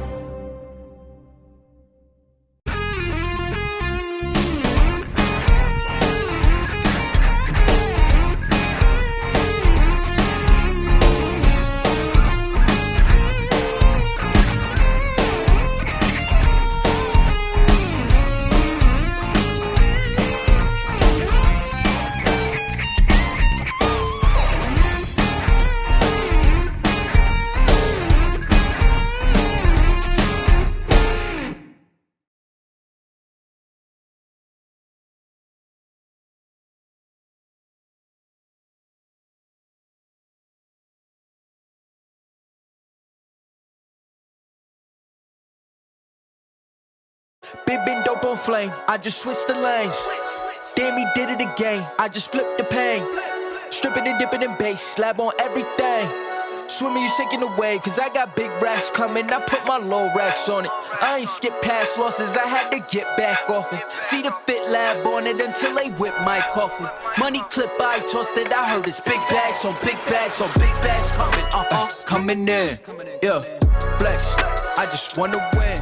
Been dope on flame, I just switched the lanes. Damn, he did it again, I just flipped the pain. Stripping and dipping in bass, slab on everything. Swimming, you sinking away, cause I got big racks coming. I put my low racks on it. I ain't skip past losses, I had to get back off it. See the fit lab on it until they whip my coffin. Money clip, I tossed it, I heard it's big bags on big bags on big bags coming. Coming in, yeah, flex. I just wanna win.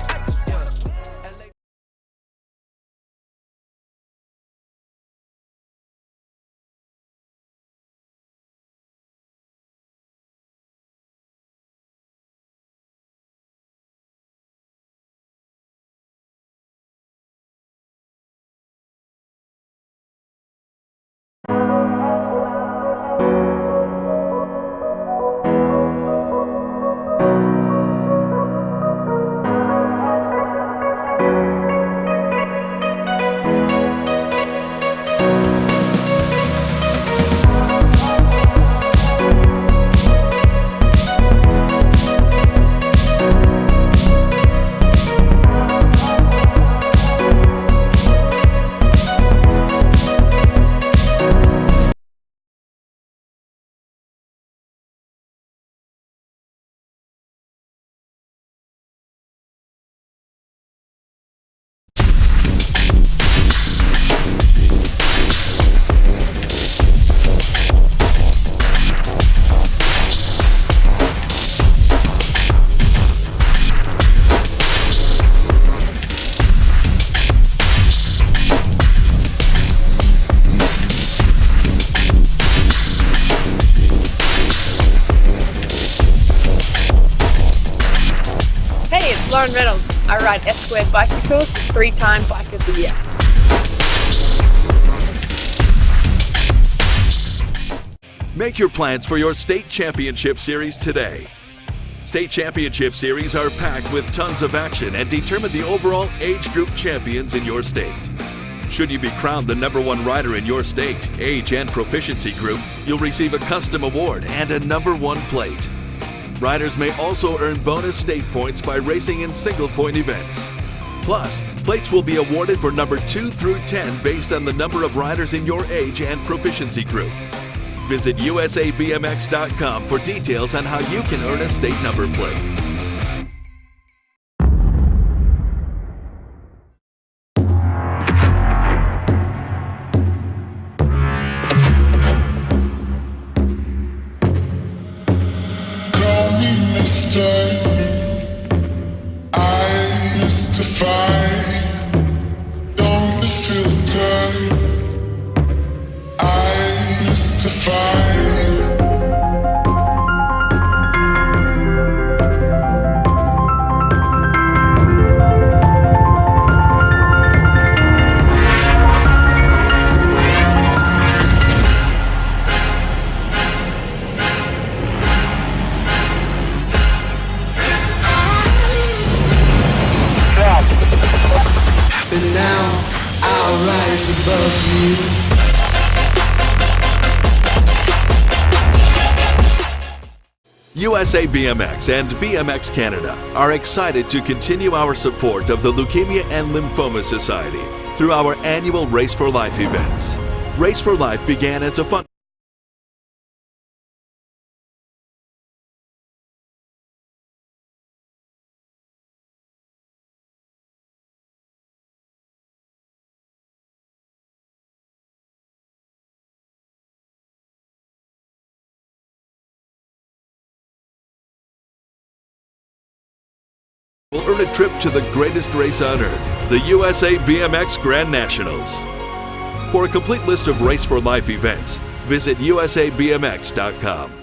Lauren Reynolds. I ride S-Squared bicycles, 3-time Bike of the Year. Make your plans for your state championship series today. State championship series are packed with tons of action and determine the overall age group champions in your state. Should you be crowned the #1 rider in your state, age and proficiency group, you'll receive a custom award and a #1 plate. Riders may also earn bonus state points by racing in single-point events. Plus, plates will be awarded for number 2 through 10 based on the number of riders in your age and proficiency group. Visit usabmx.com for details on how you can earn a state number plate. Call me Mr. I justify. Don't be filtered. I justify. And now I'll rise above you. USA BMX and BMX Canada are excited to continue our support of the Leukemia and Lymphoma Society through our annual Race for Life events. Race for Life began as a fun will earn a trip to the greatest race on earth, the USA BMX Grand Nationals. For a complete list of Race for Life events, visit usabmx.com.